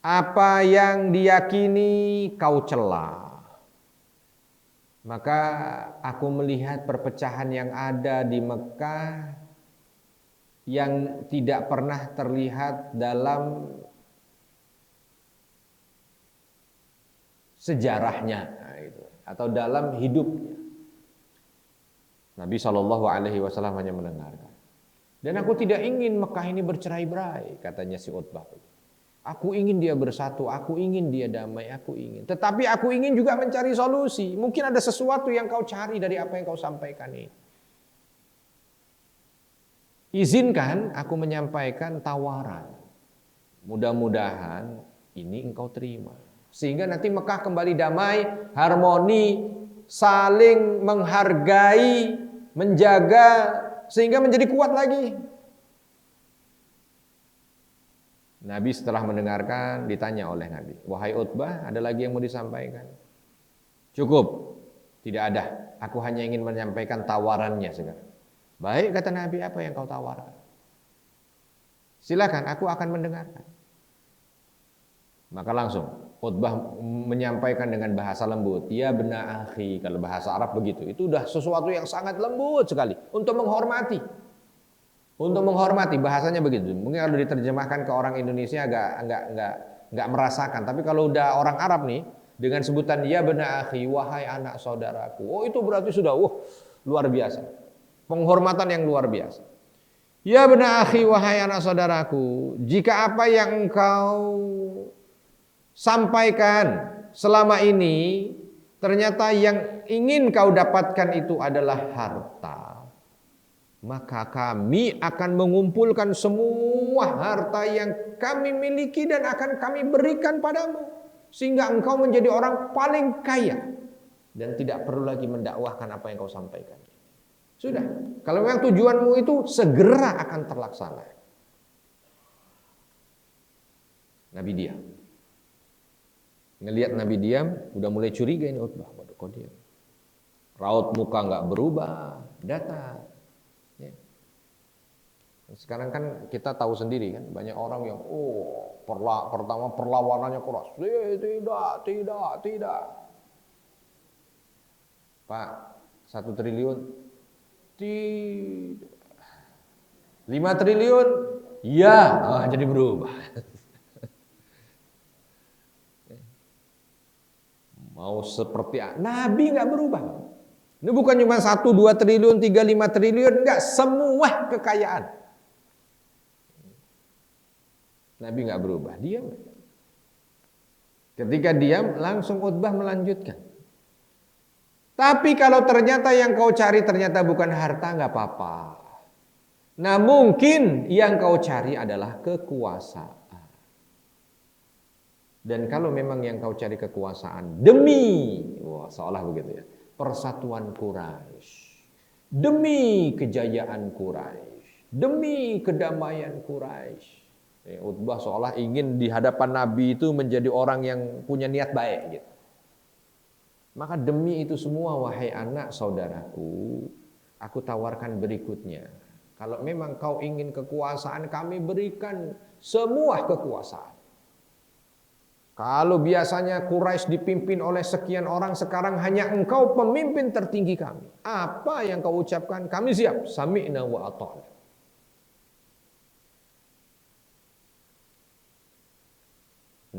Apa yang diyakini, kau cela. Maka aku melihat perpecahan yang ada di Mekah yang tidak pernah terlihat dalam sejarahnya atau dalam hidupnya. Nabi SAW hanya mendengarkan. Dan aku tidak ingin Mekah ini bercerai-berai, katanya si Utbah. Aku ingin dia bersatu, aku ingin dia damai, aku ingin. Tetapi aku ingin juga mencari solusi. Mungkin ada sesuatu yang kau cari dari apa yang kau sampaikan ini. Izinkan aku menyampaikan tawaran. Mudah-mudahan ini engkau terima. Sehingga nanti Mekah kembali damai, harmoni, saling menghargai, menjaga, sehingga menjadi kuat lagi. Nabi setelah mendengarkan ditanya oleh Nabi, wahai Utbah, ada lagi yang mau disampaikan? Cukup, tidak ada. Aku hanya ingin menyampaikan tawarannya sekarang. Baik, kata Nabi, apa yang kau tawarkan? Silakan, aku akan mendengarkan. Maka langsung Utbah menyampaikan dengan bahasa lembut, ya bena akhi, kalau bahasa Arab begitu. Itu udah sesuatu yang sangat lembut sekali untuk menghormati. Untuk menghormati bahasanya begitu. Mungkin kalau diterjemahkan ke orang Indonesia agak merasakan, tapi kalau udah orang Arab nih dengan sebutan ya bena akhi, wahai anak saudaraku. Oh, itu berarti sudah luar biasa. Penghormatan yang luar biasa. Ya bena akhi, wahai anak saudaraku, jika apa yang engkau sampaikan selama ini ternyata yang ingin kau dapatkan itu adalah harta, maka kami akan mengumpulkan semua harta yang kami miliki dan akan kami berikan padamu. sehingga engkau menjadi orang paling kaya dan tidak perlu lagi mendakwahkan apa yang kau sampaikan. Sudah, kalau memang tujuanmu itu segera akan terlaksana. Nabi diam. Ngelihat Nabi diam, udah mulai curiga ini Utbah. Waduh, kok diam? Raut muka nggak berubah, datar. Ya. Sekarang kan kita tahu sendiri kan, banyak orang yang pertama perlawanannya keras. Tidak. Pak, 1 triliun. Tidak. 5 triliun. Ya, jadi berubah. Mau seperti Nabi nggak berubah. Ini bukan cuma 1, 2 triliun, 3, 5 triliun, enggak, semua kekayaan. Nabi nggak berubah, diam. Ketika diam, langsung Utbah melanjutkan. Tapi kalau ternyata yang kau cari ternyata bukan harta, nggak apa-apa. Nah mungkin yang kau cari adalah kekuasaan. Dan kalau memang yang kau cari kekuasaan demi, seolah begitu ya, persatuan Quraisy, demi kejayaan Quraisy, demi kedamaian Quraisy. Utbah seolah ingin di hadapan Nabi itu menjadi orang yang punya niat baik gitu. Maka demi itu semua wahai anak saudaraku, aku tawarkan berikutnya. Kalau memang kau ingin kekuasaan, kami berikan semua kekuasaan. Kalau biasanya Quraisy dipimpin oleh sekian orang, sekarang hanya engkau pemimpin tertinggi kami. Apa yang kau ucapkan, kami siap. Sami'na wa ata'na.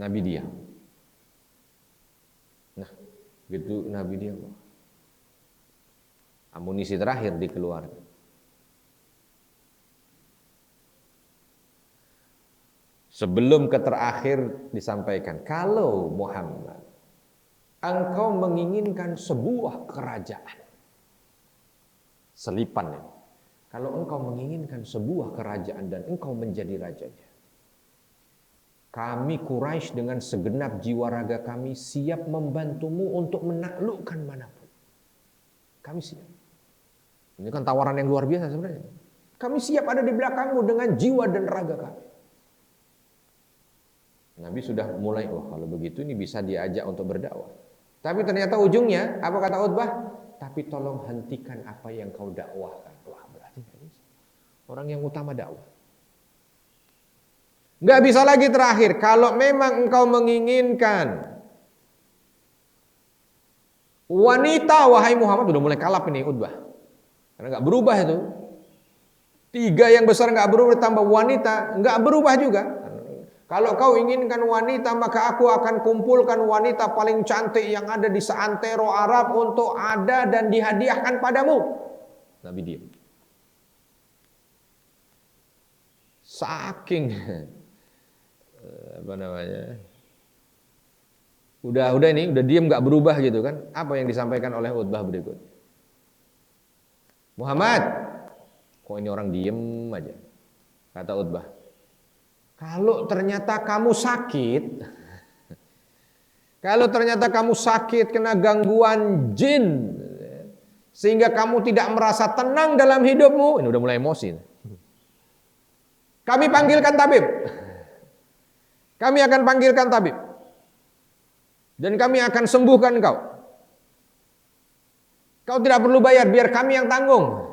Nabi diam. Nah, begitu Nabi diam. Amunisi terakhir dikeluarkan. Sebelum ke terakhir disampaikan, kalau Muhammad, engkau menginginkan sebuah kerajaan. Selipan ini. Kalau engkau menginginkan sebuah kerajaan dan engkau menjadi rajanya, kami Quraisy dengan segenap jiwa raga kami siap membantumu untuk menaklukkan manapun. Kami siap. Ini kan tawaran yang luar biasa sebenarnya. Kami siap ada di belakangmu dengan jiwa dan raga kami. Nabi sudah mulai, kalau begitu ini bisa diajak untuk berdakwah. Tapi ternyata ujungnya, apa kata Utbah? Tapi tolong hentikan apa yang kau dakwahkan. Wah, berarti nggak bisa. Orang yang utama dakwah. Nggak bisa lagi terakhir. Kalau memang engkau menginginkan wanita, wahai Muhammad, udah mulai kalap ini Utbah. Karena nggak berubah itu. 3 yang besar nggak berubah, ditambah wanita, nggak berubah juga. Kalau kau inginkan wanita, maka aku akan kumpulkan wanita paling cantik yang ada di seantero Arab untuk ada dan dihadiahkan padamu. Nabi diam. Saking udah diam nggak berubah gitu kan? Apa yang disampaikan oleh Utbah berikut? Muhammad, kok ini orang diem aja? Kata Utbah. Kalau ternyata kamu sakit, kena gangguan jin, sehingga kamu tidak merasa tenang dalam hidupmu, ini udah mulai emosi. Kami panggilkan tabib. Kami akan panggilkan tabib. Dan kami akan sembuhkan kau. Kau tidak perlu bayar, biar kami yang tanggung.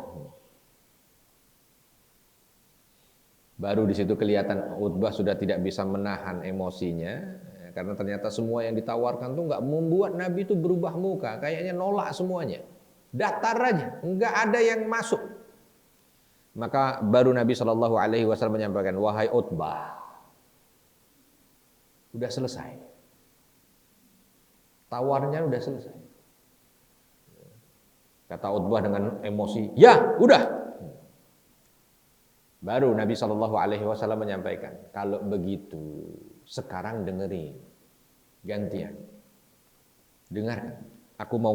Baru di situ kelihatan Utbah sudah tidak bisa menahan emosinya, karena ternyata semua yang ditawarkan tuh nggak membuat Nabi itu berubah muka, kayaknya nolak semuanya, datar aja, nggak ada yang masuk. Maka baru Nabi Shallallahu Alaihi Wasallam menyampaikan, wahai Utbah, udah selesai, tawarnya udah selesai. Kata Utbah dengan emosi, ya udah. Baru Nabi Shallallahu Alaihi Wasallam menyampaikan, kalau begitu sekarang dengerin, gantian, dengarkan. Aku mau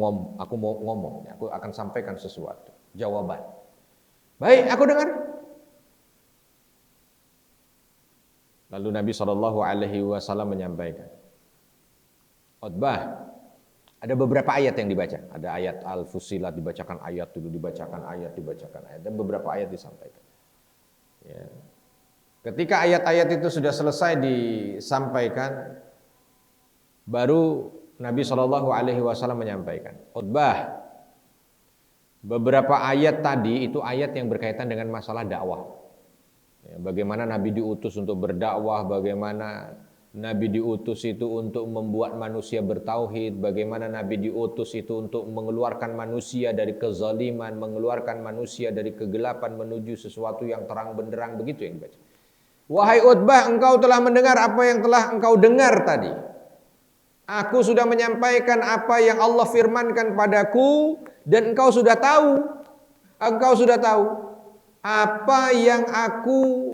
ngomong, aku akan sampaikan sesuatu, jawaban. Baik, aku dengar. Lalu Nabi Shallallahu Alaihi Wasallam menyampaikan, Utbah, ada beberapa ayat yang dibaca. Ada ayat Al-Fussilat dibacakan ayat dulu, dibacakan ayat, dan beberapa ayat disampaikan. Ya. Ketika ayat-ayat itu sudah selesai disampaikan, baru Nabi Shallallahu Alaihi Wasallam menyampaikan, Utbah, beberapa ayat tadi itu ayat yang berkaitan dengan masalah dakwah. Ya, bagaimana Nabi diutus untuk berdakwah, bagaimana Nabi diutus itu untuk membuat manusia bertauhid, bagaimana Nabi diutus itu untuk mengeluarkan manusia dari kezaliman, mengeluarkan manusia dari kegelapan menuju sesuatu yang terang benderang, begitu yang dibaca. Wahai Utbah, engkau telah mendengar apa yang telah engkau dengar tadi. Aku sudah menyampaikan apa yang Allah firmankan padaku dan engkau sudah tahu. Engkau sudah tahu apa yang aku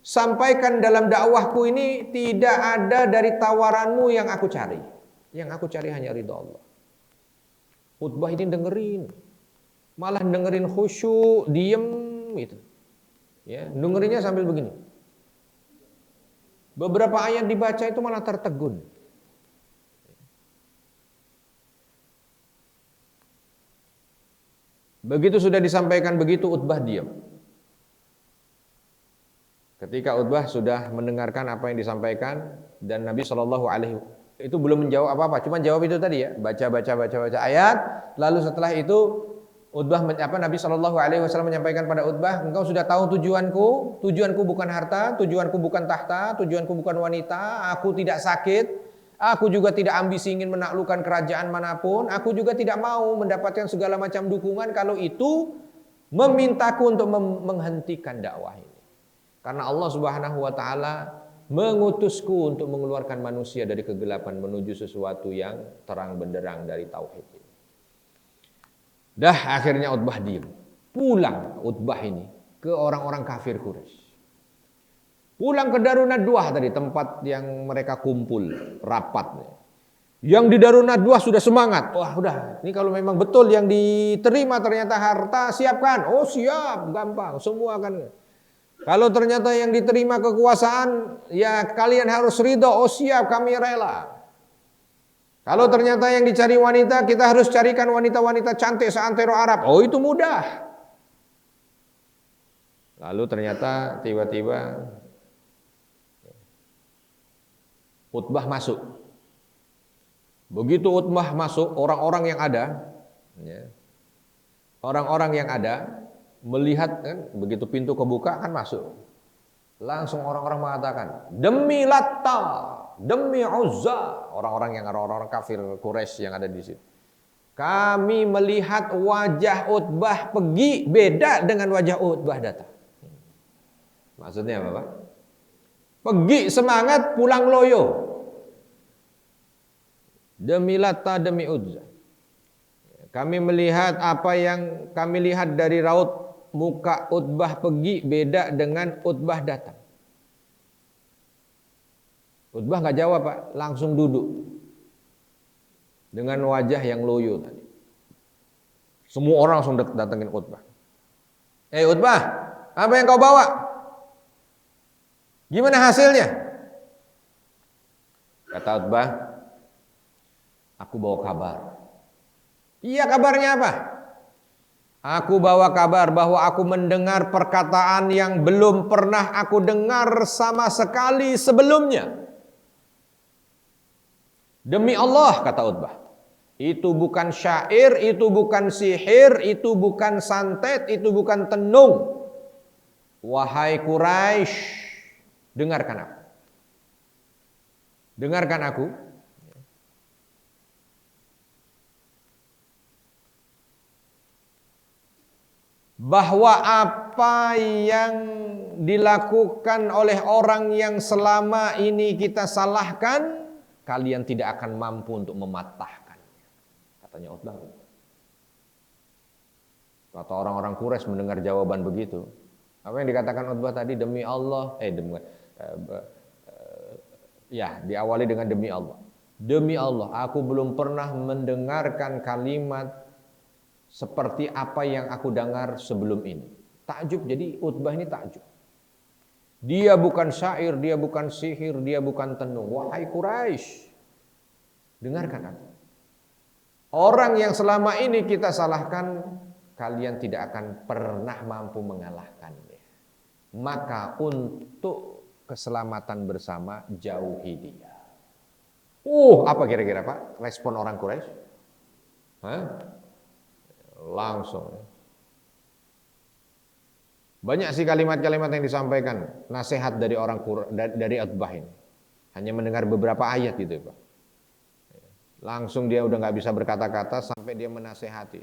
sampaikan dalam dakwahku ini tidak ada dari tawaranmu yang aku cari. Yang aku cari hanya ridha Allah. Utbah ini dengerin, malah dengerin khusyuk, diem gitu. Ya, dengerinnya sambil begini. Beberapa ayat dibaca itu malah tertegun. Begitu sudah disampaikan begitu, Utbah diam. Ketika Utbah sudah mendengarkan apa yang disampaikan dan Nabi Shallallahu Alaihi itu belum menjawab apa-apa, cuma jawab itu tadi ya, baca ayat. Lalu setelah itu Utbah Nabi Shallallahu Alaihi Wasallam menyampaikan pada Utbah, engkau sudah tahu tujuanku bukan harta, tujuanku bukan tahta, tujuanku bukan wanita, aku tidak sakit, aku juga tidak ambisi ingin menaklukkan kerajaan manapun, aku juga tidak mau mendapatkan segala macam dukungan kalau itu memintaku untuk menghentikan dakwah ini. Karena Allah Subhanahu wa taala mengutusku untuk mengeluarkan manusia dari kegelapan menuju sesuatu yang terang benderang dari tauhid. Dah akhirnya Utbah diam. Pulang Utbah ini ke orang-orang kafir Quraisy. Pulang ke Darun Nadwah tadi, tempat yang mereka kumpul rapat. Yang di Darun Nadwah sudah semangat. Wah, udah, ini kalau memang betul yang diterima ternyata harta, siapkan. Oh, siap, gampang, semua akan. Kalau ternyata yang diterima kekuasaan, ya kalian harus ridho. Oh siap, kami rela. Kalau ternyata yang dicari wanita, kita harus carikan wanita-wanita cantik seantero Arab. Oh itu mudah. Lalu ternyata tiba-tiba Utbah masuk. Begitu Utbah masuk, orang-orang yang ada, melihat kan, begitu pintu kebuka kan masuk. Langsung orang-orang mengatakan, demi Latta, demi Uzza, orang-orang kafir Quraisy yang ada di situ. Kami melihat wajah Utbah pergi beda dengan wajah Utbah datang. Maksudnya apa, Pak? Pergi semangat, pulang loyo. Demi Latta, demi Uzza. Kami melihat apa yang kami lihat dari raut muka Utbah pergi beda dengan Utbah datang. Utbah nggak jawab, Pak, langsung duduk dengan wajah yang loyo tadi. Semua orang langsung datengin Utbah. Utbah, apa yang kau bawa? Gimana hasilnya? Kata Utbah, aku bawa kabar. Iya, kabarnya apa? Aku bawa kabar bahwa aku mendengar perkataan yang belum pernah aku dengar sama sekali sebelumnya. Demi Allah, kata Utbah, itu bukan syair, itu bukan sihir, itu bukan santet, itu bukan tenung. Wahai Quraisy, dengarkan aku. Dengarkan aku. Bahwa apa yang dilakukan oleh orang yang selama ini kita salahkan, kalian tidak akan mampu untuk mematahkan. Katanya Utbah. Kata orang-orang Quraisy mendengar jawaban begitu. Apa yang dikatakan Utbah tadi? Demi Allah. Diawali dengan demi Allah. Demi Allah, aku belum pernah mendengarkan kalimat seperti apa yang aku dengar sebelum ini. Takjub, jadi Utbah ini takjub. Dia bukan syair, dia bukan sihir, dia bukan tenung. Wahai Quraisy, Dengarkan aku. Orang yang selama ini kita salahkan, kalian tidak akan pernah mampu mengalahkannya. Maka untuk keselamatan bersama, jauhi dia. Apa kira-kira Pak? Respon orang Quraisy? Langsung. Banyak sih kalimat-kalimat yang disampaikan, nasihat dari dari Utbah ini. Hanya mendengar beberapa ayat gitu Pak. Langsung dia udah nggak bisa berkata-kata sampai dia menasehati.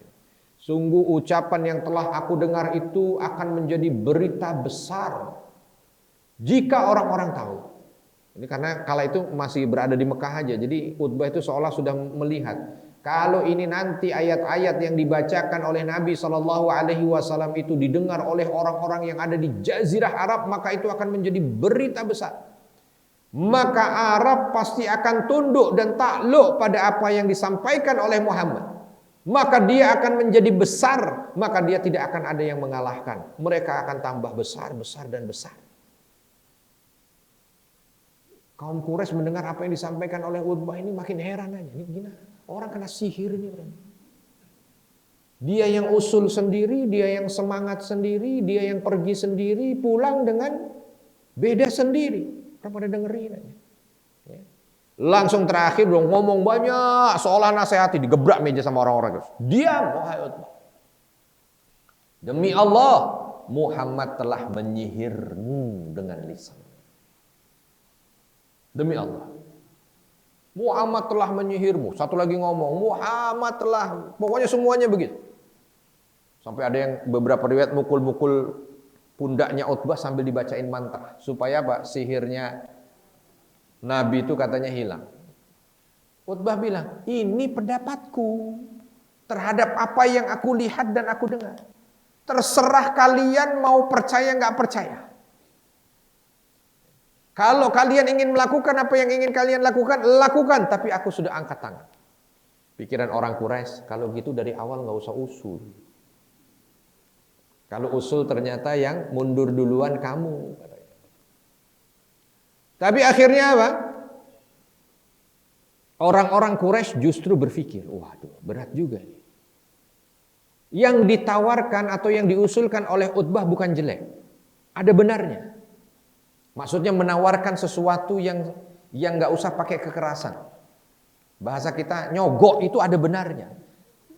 Sungguh ucapan yang telah aku dengar itu akan menjadi berita besar jika orang-orang tahu. Ini karena kala itu masih berada di Mekah aja. Jadi Utbah itu seolah sudah melihat kalau ini nanti ayat-ayat yang dibacakan oleh Nabi SAW itu didengar oleh orang-orang yang ada di Jazirah Arab, maka itu akan menjadi berita besar. Maka Arab pasti akan tunduk dan takluk pada apa yang disampaikan oleh Muhammad. Maka dia akan menjadi besar, maka dia tidak akan ada yang mengalahkan. Mereka akan tambah besar, besar dan besar. Kaum Quraisy mendengar apa yang disampaikan oleh Utbah ini makin heran aja. Ini gimana? Orang kena sihir ini orang. Dia yang usul sendiri, dia yang semangat sendiri, dia yang pergi sendiri, pulang dengan beda sendiri. Orang pada dengerin aja. Ya. Langsung terakhir dong ngomong banyak, seolah nasihati, digebrak meja sama orang-orang. Diam, wahai Utbah. Demi Allah, Muhammad telah menyihirmu dengan lisan. Demi Allah. Muhammad telah menyihirmu. Satu lagi ngomong, Muhammad telah, pokoknya semuanya begitu. Sampai ada yang beberapa riwayat mukul-mukul pundaknya Utbah sambil dibacain mantra. Supaya apa? Sihirnya Nabi itu katanya hilang. Utbah bilang, ini pendapatku terhadap apa yang aku lihat dan aku dengar. Terserah kalian mau percaya nggak percaya. Kalau kalian ingin melakukan apa yang ingin kalian lakukan, lakukan. Tapi aku sudah angkat tangan. Pikiran orang Quraisy, kalau gitu dari awal nggak usah usul. Kalau usul ternyata yang mundur duluan kamu. Tapi akhirnya apa? Orang-orang Quraisy justru berpikir, waduh berat juga ini. Yang ditawarkan atau yang diusulkan oleh Utbah bukan jelek. Ada benarnya. Maksudnya menawarkan sesuatu yang nggak usah pakai kekerasan. Bahasa kita nyogok itu ada benarnya.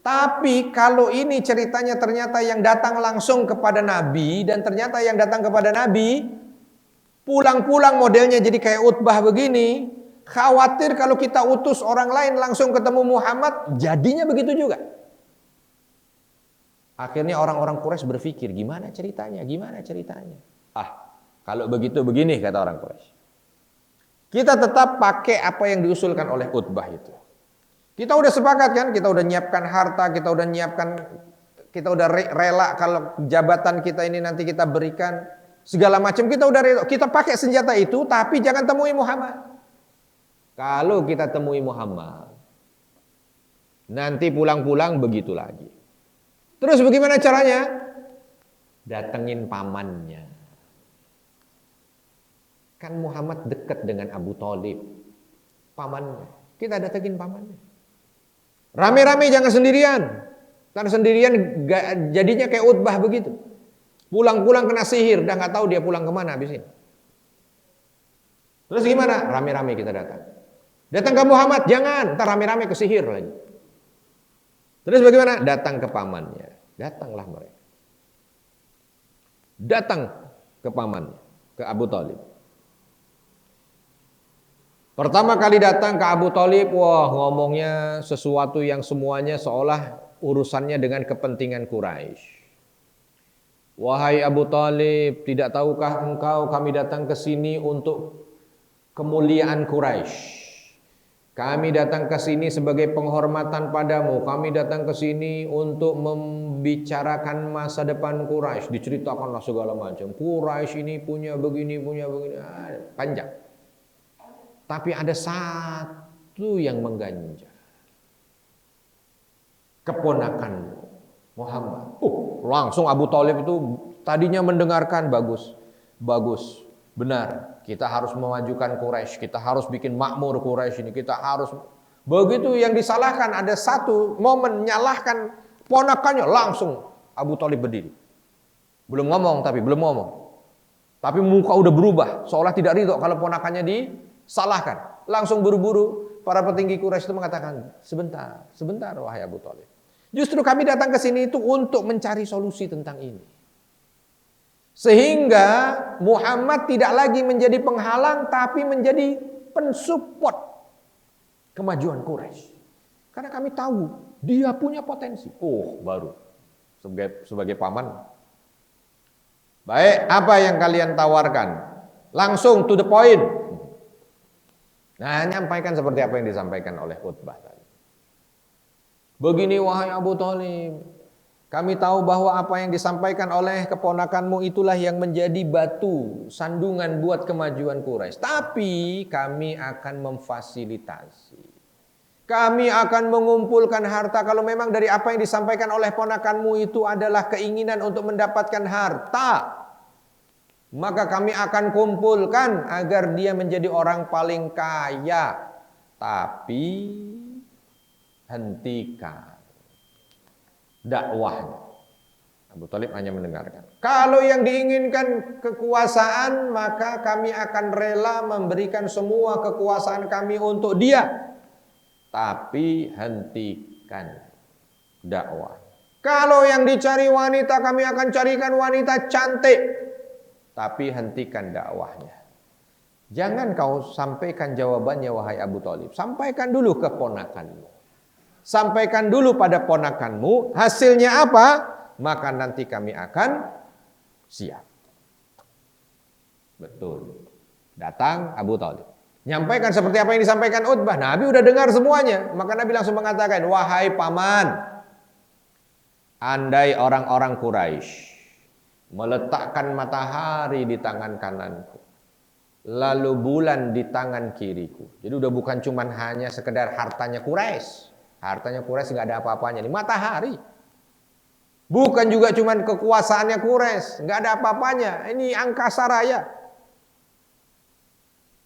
Tapi kalau ini ceritanya ternyata yang datang langsung kepada Nabi dan ternyata yang datang kepada Nabi pulang-pulang modelnya jadi kayak Utbah begini, khawatir kalau kita utus orang lain langsung ketemu Muhammad, jadinya begitu juga. Akhirnya orang-orang Quraisy berpikir, gimana ceritanya? Gimana ceritanya? Kalau begitu begini kata orang Quraisy. Kita tetap pakai apa yang diusulkan oleh Utbah itu. Kita udah sepakat kan? Kita udah nyiapkan harta, kita udah rela kalau jabatan kita ini nanti kita berikan segala macam, kita udah rela. Kita pakai senjata itu, tapi jangan temui Muhammad. Kalau kita temui Muhammad, nanti pulang-pulang begitu lagi. Terus bagaimana caranya? Datengin pamannya. Kan Muhammad dekat dengan Abu Thalib, pamannya. Kita datengin pamannya. Rame-rame jangan sendirian. Karena sendirian jadinya kayak Utbah begitu. Pulang-pulang kena sihir, udah nggak tahu dia pulang kemana habis ini. Terus gimana? Rame-rame kita datang. Datang ke Muhammad, jangan, ntar rame-rame ke sihir lagi. Terus bagaimana? Datang ke pamannya. Datanglah mereka. Datang ke pamannya, ke Abu Thalib. Pertama kali datang ke Abu Thalib, wah ngomongnya sesuatu yang semuanya seolah urusannya dengan kepentingan Quraisy. Wahai Abu Thalib, tidak tahukah engkau kami datang ke sini untuk kemuliaan Quraisy. Kami datang ke sini sebagai penghormatan padamu. Kami datang ke sini untuk membicarakan masa depan Quraisy. Diceritakanlah segala macam. Quraisy ini punya begini, panjang. Tapi ada satu yang mengganjal. Keponakan Muhammad. Langsung Abu Thalib itu tadinya mendengarkan bagus. Benar. Kita harus memajukan Quraisy. Kita harus bikin makmur Quraisy ini. Kita harus Begitu yang disalahkan, ada satu momen nyalahkan ponakannya, langsung Abu Thalib berdiri. Belum ngomong, tapi muka udah berubah, seolah tidak ridho kalau ponakannya disalahkan. Langsung buru-buru para petinggi Quraisy itu mengatakan, sebentar wahai Abu Thalib. Justru kami datang ke sini itu untuk mencari solusi tentang ini. Sehingga Muhammad tidak lagi menjadi penghalang, tapi menjadi pensupport kemajuan Quraisy. Karena kami tahu dia punya potensi. Baru sebagai paman. Baik, apa yang kalian tawarkan? Langsung to the point. Nah, nyampaikan seperti apa yang disampaikan oleh Utbah tadi. Begini wahai Abu Thalib, kami tahu bahwa apa yang disampaikan oleh keponakanmu itulah yang menjadi batu sandungan buat kemajuan Quraisy. Tapi kami akan memfasilitasi. Kami akan mengumpulkan harta kalau memang dari apa yang disampaikan oleh ponakanmu itu adalah keinginan untuk mendapatkan harta. Maka kami akan kumpulkan agar dia menjadi orang paling kaya. Tapi hentikan dakwahnya. Abu Thalib hanya mendengarkan. Kalau yang diinginkan kekuasaan, maka kami akan rela memberikan semua kekuasaan kami untuk dia. Tapi hentikan dakwah. Kalau yang dicari wanita, kami akan carikan wanita cantik. Tapi hentikan dakwahnya. Jangan kau sampaikan jawabannya wahai Abu Thalib. Sampaikan dulu ke ponakanmu. Sampaikan dulu pada ponakanmu. Hasilnya apa? Maka nanti kami akan siap. Betul. Datang Abu Thalib. Nyampaikan seperti apa yang disampaikan Utbah. Nabi udah dengar semuanya. Maka Nabi langsung mengatakan, wahai paman, andai orang-orang Quraisy meletakkan matahari di tangan kananku, lalu bulan di tangan kiriku. Jadi udah bukan cuman hanya sekedar hartanya Quraisy. Hartanya Quraisy nggak ada apa-apanya. Ini matahari. Bukan juga cuman kekuasaannya Quraisy, nggak ada apa-apanya. Ini angkasa raya.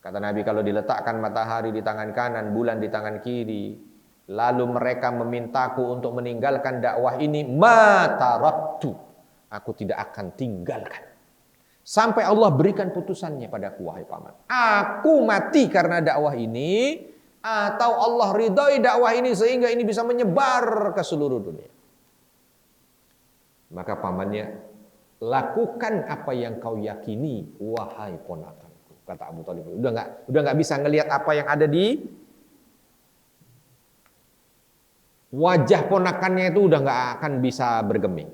Kata Nabi, kalau diletakkan matahari di tangan kanan, bulan di tangan kiri, lalu mereka memintaku untuk meninggalkan dakwah ini, mataraktu, aku tidak akan tinggalkan. Sampai Allah berikan putusannya padaku, wahai paman. Aku mati karena dakwah ini, atau Allah ridhoi dakwah ini sehingga ini bisa menyebar ke seluruh dunia. Maka pamannya, lakukan apa yang kau yakini, wahai ponakan. Kata Abu Thalib, udah nggak bisa ngelihat apa yang ada di wajah ponakannya, itu udah nggak akan bisa bergeming.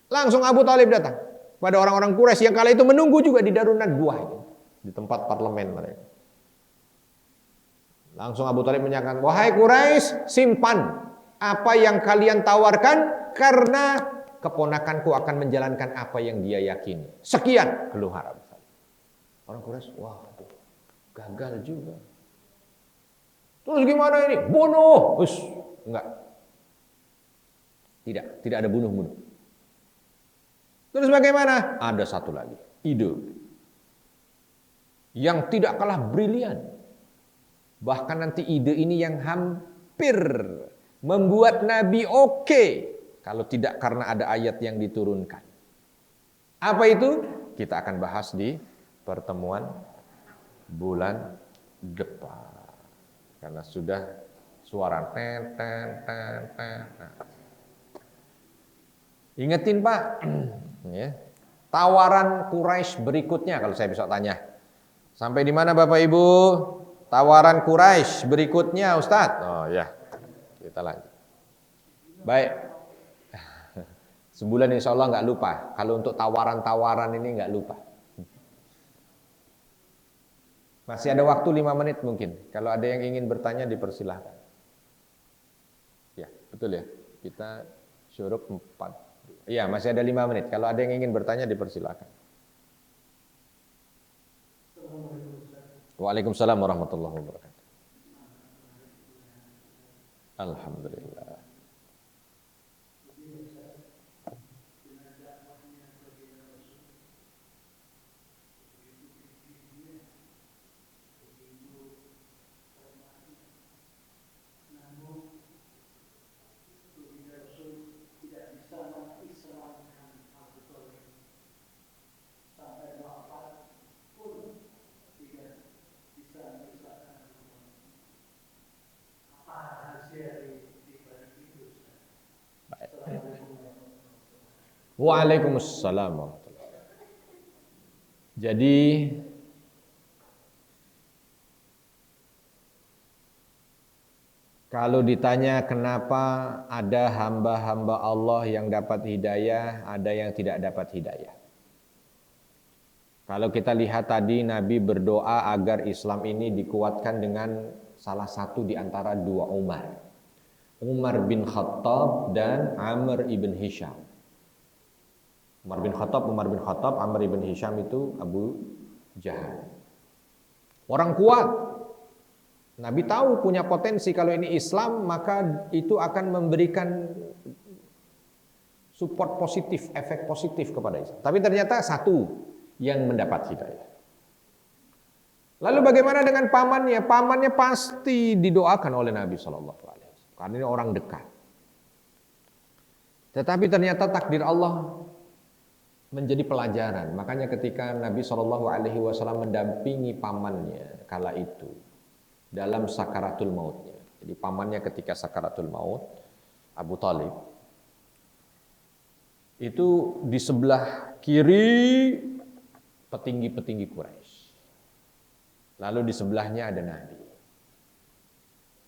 Langsung Abu Thalib datang pada orang-orang Quraisy yang kala itu menunggu juga di Darun Nadwah itu, di tempat parlemen mereka. Langsung Abu Thalib menyatakan, wahai Quraisy, simpan apa yang kalian tawarkan karena keponakanku akan menjalankan apa yang dia yakini. Sekian keluhan Abu Thalib. Orang Quraisy, wah, gagal juga. Terus gimana ini? Bunuh. Enggak. Tidak ada bunuh-bunuh. Terus bagaimana? Ada satu lagi, ide yang tidak kalah brilian. Bahkan nanti ide ini yang hampir membuat Nabi oke, kalau tidak karena ada ayat yang diturunkan. Apa itu? Kita akan bahas di pertemuan bulan depan. Karena sudah suara ten. Ingetin Pak, ya. Tawaran Quraisy berikutnya kalau saya bisa tanya. Sampai di mana Bapak Ibu? Tawaran Quraisy berikutnya Ustadz. Oh ya, kita lanjut. Baik. Sebulan insya Allah nggak lupa. Kalau untuk tawaran-tawaran ini nggak lupa. Masih ada waktu 5 menit mungkin. Kalau ada yang ingin bertanya dipersilahkan. Ya, betul ya. Kita syuruk 4. Iya, masih ada 5 menit. Kalau ada yang ingin bertanya dipersilahkan. Waalaikumsalam warahmatullahi wabarakatuh. Alhamdulillah. Waalaikumsalam warahmatullahi wabarakatuh. Jadi kalau ditanya kenapa ada hamba-hamba Allah yang dapat hidayah, ada yang tidak dapat hidayah. Kalau kita lihat tadi Nabi berdoa agar Islam ini dikuatkan dengan salah satu di antara dua Umar. Umar bin Khattab dan Amr ibn Hisham. Umar bin Khattab, Amr ibn Hisham itu Abu Jahal. Orang kuat. Nabi tahu punya potensi kalau ini Islam, maka itu akan memberikan support positif, efek positif kepada Islam. Tapi ternyata satu yang mendapat hidayah. Lalu bagaimana dengan pamannya? Pamannya pasti didoakan oleh Nabi SAW. Karena ini orang dekat. Tetapi ternyata takdir Allah menjadi pelajaran. Makanya ketika Nabi SAW mendampingi pamannya kala itu dalam sakaratul mautnya. Jadi pamannya ketika sakaratul maut, Abu Thalib, itu di sebelah kiri petinggi-petinggi Quraisy. Lalu di sebelahnya ada Nabi.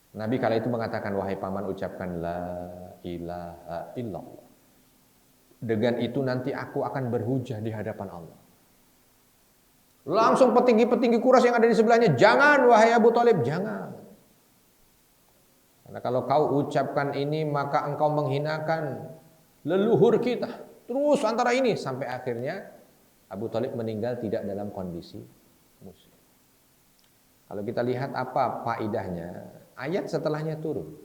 Nabi kala itu mengatakan, wahai paman, ucapkan la ilaha illallah. Dengan itu nanti aku akan berhujah di hadapan Allah. Langsung petinggi-petinggi Quraisy yang ada di sebelahnya, jangan wahai Abu Thalib, jangan. Karena kalau kau ucapkan ini maka engkau menghinakan leluhur kita. Terus antara ini sampai akhirnya Abu Thalib meninggal tidak dalam kondisi muslim. Kalau kita lihat apa faidahnya, ayat setelahnya turun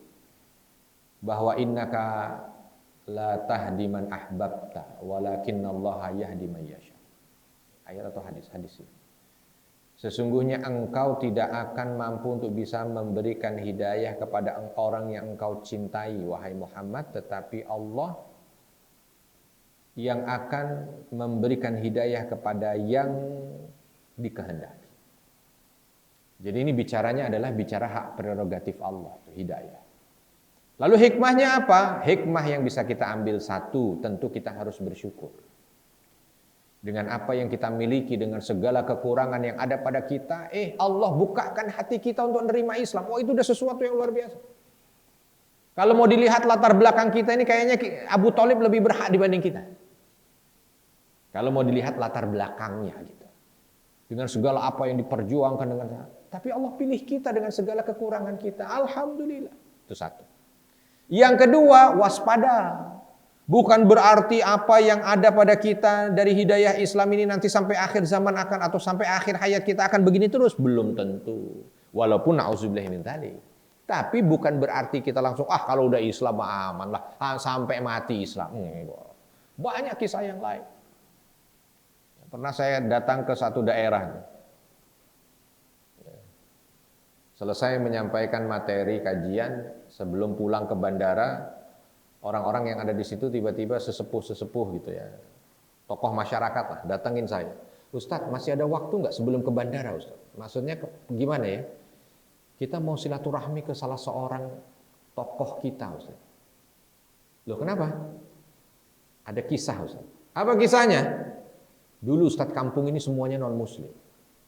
bahwa innaka la tahdi man ahbabta walakinallaha yahdi man yasha. Ayat atau hadis ini. Sesungguhnya engkau tidak akan mampu untuk bisa memberikan hidayah kepada orang yang engkau cintai wahai Muhammad, tetapi Allah yang akan memberikan hidayah kepada yang dikehendaki. Jadi ini bicaranya adalah bicara hak prerogatif Allah, hidayah. Lalu hikmahnya apa? Hikmah yang bisa kita ambil satu, tentu kita harus bersyukur. Dengan apa yang kita miliki, dengan segala kekurangan yang ada pada kita, Allah bukakan hati kita untuk menerima Islam. Oh, itu udah sesuatu yang luar biasa. Kalau mau dilihat latar belakang kita ini, kayaknya Abu Thalib lebih berhak dibanding kita. Kalau mau dilihat latar belakangnya gitu. Dengan segala apa yang diperjuangkan dengan, tapi Allah pilih kita dengan segala kekurangan kita. Alhamdulillah. Itu satu. Yang kedua, waspada. Bukan berarti apa yang ada pada kita dari hidayah Islam ini nanti sampai akhir zaman akan, atau sampai akhir hayat kita akan begini terus. Belum tentu. Walaupun na'udzubillah min dzalik. Tapi bukan berarti kita langsung, kalau udah Islam aman lah, sampai mati Islam. Banyak kisah yang lain. Pernah saya datang ke satu daerah. Selesai menyampaikan materi kajian, sebelum pulang ke bandara, orang-orang yang ada di situ tiba-tiba sesepuh gitu ya, tokoh masyarakat lah, datangin saya. Ustadz, masih ada waktu nggak sebelum ke bandara, Ustadz? Maksudnya gimana ya? Kita mau silaturahmi ke salah seorang tokoh kita, Ustadz. Loh, kenapa? Ada kisah, Ustadz. Apa kisahnya? Dulu Ustadz, kampung ini semuanya non-muslim.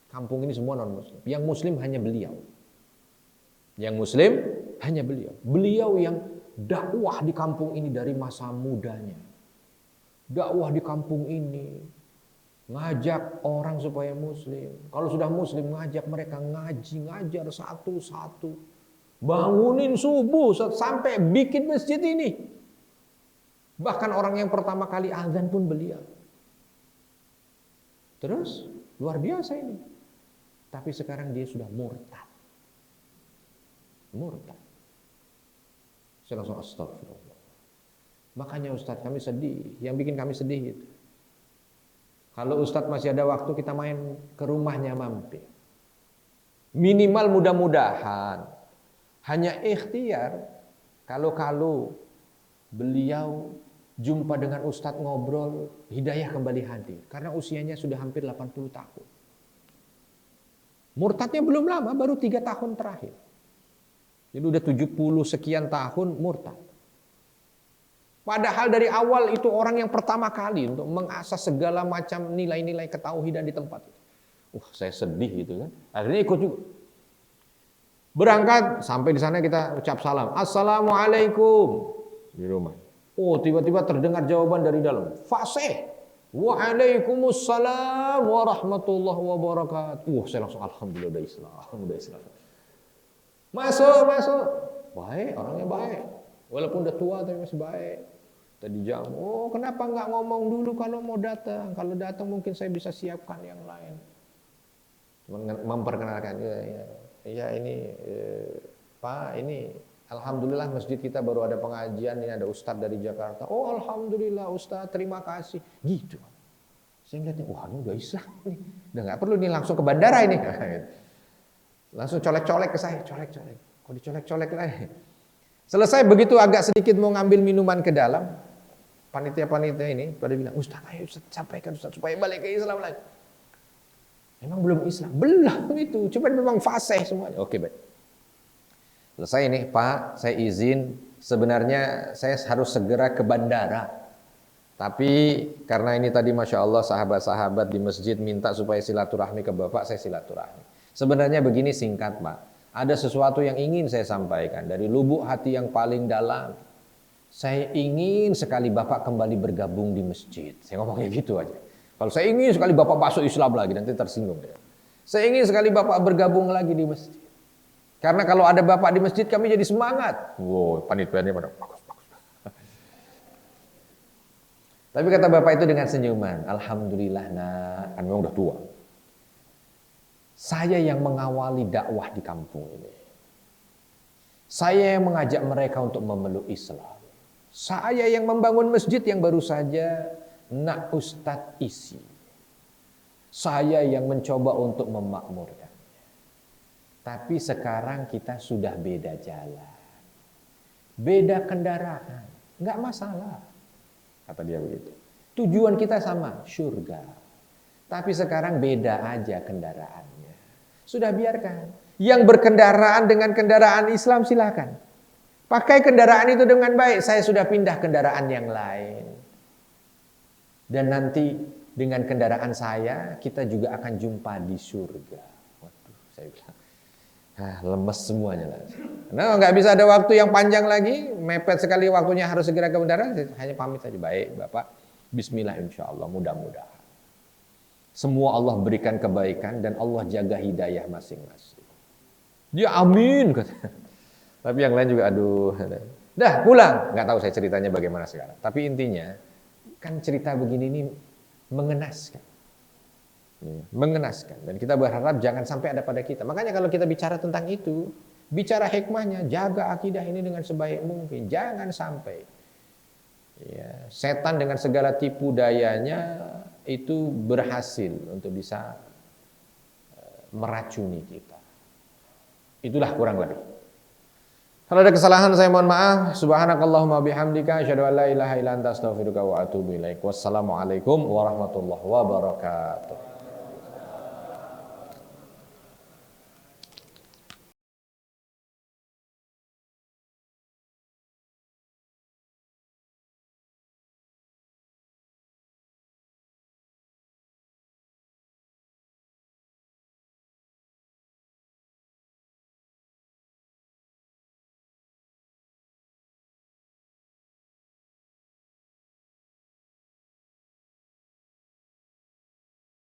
Kampung ini semua non-muslim. Yang muslim hanya beliau. Yang muslim hanya beliau. Beliau yang dakwah di kampung ini dari masa mudanya. Dakwah di kampung ini, ngajak orang supaya muslim. Kalau sudah muslim, ngajak mereka ngaji, ngajar satu-satu. Bangunin subuh sampai bikin masjid ini. Bahkan orang yang pertama kali azan pun beliau. Terus luar biasa ini. Tapi sekarang dia sudah murtad. Murtad. Saya langsung astagfirullah. Makanya Ustadz, kami sedih. Yang bikin kami sedih itu, kalau Ustadz masih ada waktu, kita main ke rumahnya mampir. Minimal mudah-mudahan hanya ikhtiar. Kalau beliau jumpa dengan Ustadz, ngobrol, hidayah kembali hadir. Karena usianya sudah hampir 80 tahun. Murtadnya belum lama, baru 3 tahun terakhir. Jadi udah 70 sekian tahun murtad. Padahal dari awal itu orang yang pertama kali untuk mengasah segala macam nilai-nilai ketauhidan di tempat itu. Saya sedih gitu kan. Akhirnya ikut juga. Berangkat sampai di sana kita ucap salam. Assalamualaikum di rumah. Tiba-tiba terdengar jawaban dari dalam. Fasih. Waalaikumsalam warahmatullahi wabarakatuh. Saya langsung alhamdulillah udah Islam. Masuk. Baik, orangnya baik. Walaupun udah tua tapi masih baik. Tadi jamu, kenapa nggak ngomong dulu kalau mau datang? Kalau datang mungkin saya bisa siapkan yang lain. Memperkenalkan, ya ini Pak, ini alhamdulillah masjid kita baru ada pengajian, ini ada Ustadz dari Jakarta. Oh alhamdulillah Ustadz, terima kasih. Gitu. Saya ngeliatnya, wah ini udah Islam nih. Udah nggak perlu nih langsung ke bandara ini. Langsung colek-colek ke saya, colek-colek. Kok dicolek-colek lagi? Selesai begitu agak sedikit mau ngambil minuman ke dalam, panitia-panitia ini pada bilang, Ustaz, ayo Ustaz, sampaikan Ustaz supaya balik ke Islam lagi. Memang belum Islam? Belum itu, cuma memang fasih semuanya. Oke, baik. Selesai ini, Pak, saya izin, sebenarnya saya harus segera ke bandara. Tapi karena ini tadi Masya Allah sahabat-sahabat di masjid minta supaya silaturahmi ke Bapak, saya silaturahmi. Sebenarnya begini singkat, Pak. Ada sesuatu yang ingin saya sampaikan dari lubuk hati yang paling dalam. Saya ingin sekali Bapak kembali bergabung di masjid. Saya ngomongnya gitu aja. Kalau saya ingin sekali Bapak masuk Islam lagi, nanti tersinggung dia. Saya ingin sekali Bapak bergabung lagi di masjid. Karena kalau ada Bapak di masjid kami jadi semangat. Wow, panitianya pada bagus. Tapi kata Bapak itu dengan senyuman, alhamdulillah nak, kan memang udah tua. Saya yang mengawali dakwah di kampung ini. Saya yang mengajak mereka untuk memeluk Islam. Saya yang membangun masjid yang baru saja nak Ustadz isi. Saya yang mencoba untuk memakmurkannya. Tapi sekarang kita sudah beda jalan. Beda kendaraan. Enggak masalah. Kata dia begitu. Tujuan kita sama, surga. Tapi sekarang beda aja kendaraannya. Sudah biarkan. Yang berkendaraan dengan kendaraan Islam silakan. Pakai kendaraan itu dengan baik. Saya sudah pindah kendaraan yang lain. Dan nanti dengan kendaraan saya kita juga akan jumpa di surga. Waduh, saya bilang, lemes semuanya lah. Nah, nggak bisa ada waktu yang panjang lagi. Mepet sekali waktunya harus segera ke bandara. Hanya pamit saja. Baik, Bapak. Bismillah insya Allah. Mudah-mudahan. Semua Allah berikan kebaikan dan Allah jaga hidayah masing-masing. Dia amin kata. Tapi yang lain juga aduh. Dah pulang. Nggak tahu saya ceritanya bagaimana sekarang. Tapi intinya kan cerita begini ini mengenaskan. Mengenaskan. Dan kita berharap jangan sampai ada pada kita. Makanya kalau kita bicara tentang itu, bicara hikmahnya, jaga akidah ini dengan sebaik mungkin. Jangan sampai setan dengan segala tipu dayanya itu berhasil untuk bisa meracuni kita. Itulah kurang lebih. Kalau ada kesalahan saya mohon maaf. Subhanakallahumma bihamdika asyhadu an la ilaha illa anta astaghfiruka wa atubu ilaik. Wassalamualaikum warahmatullahi wabarakatuh.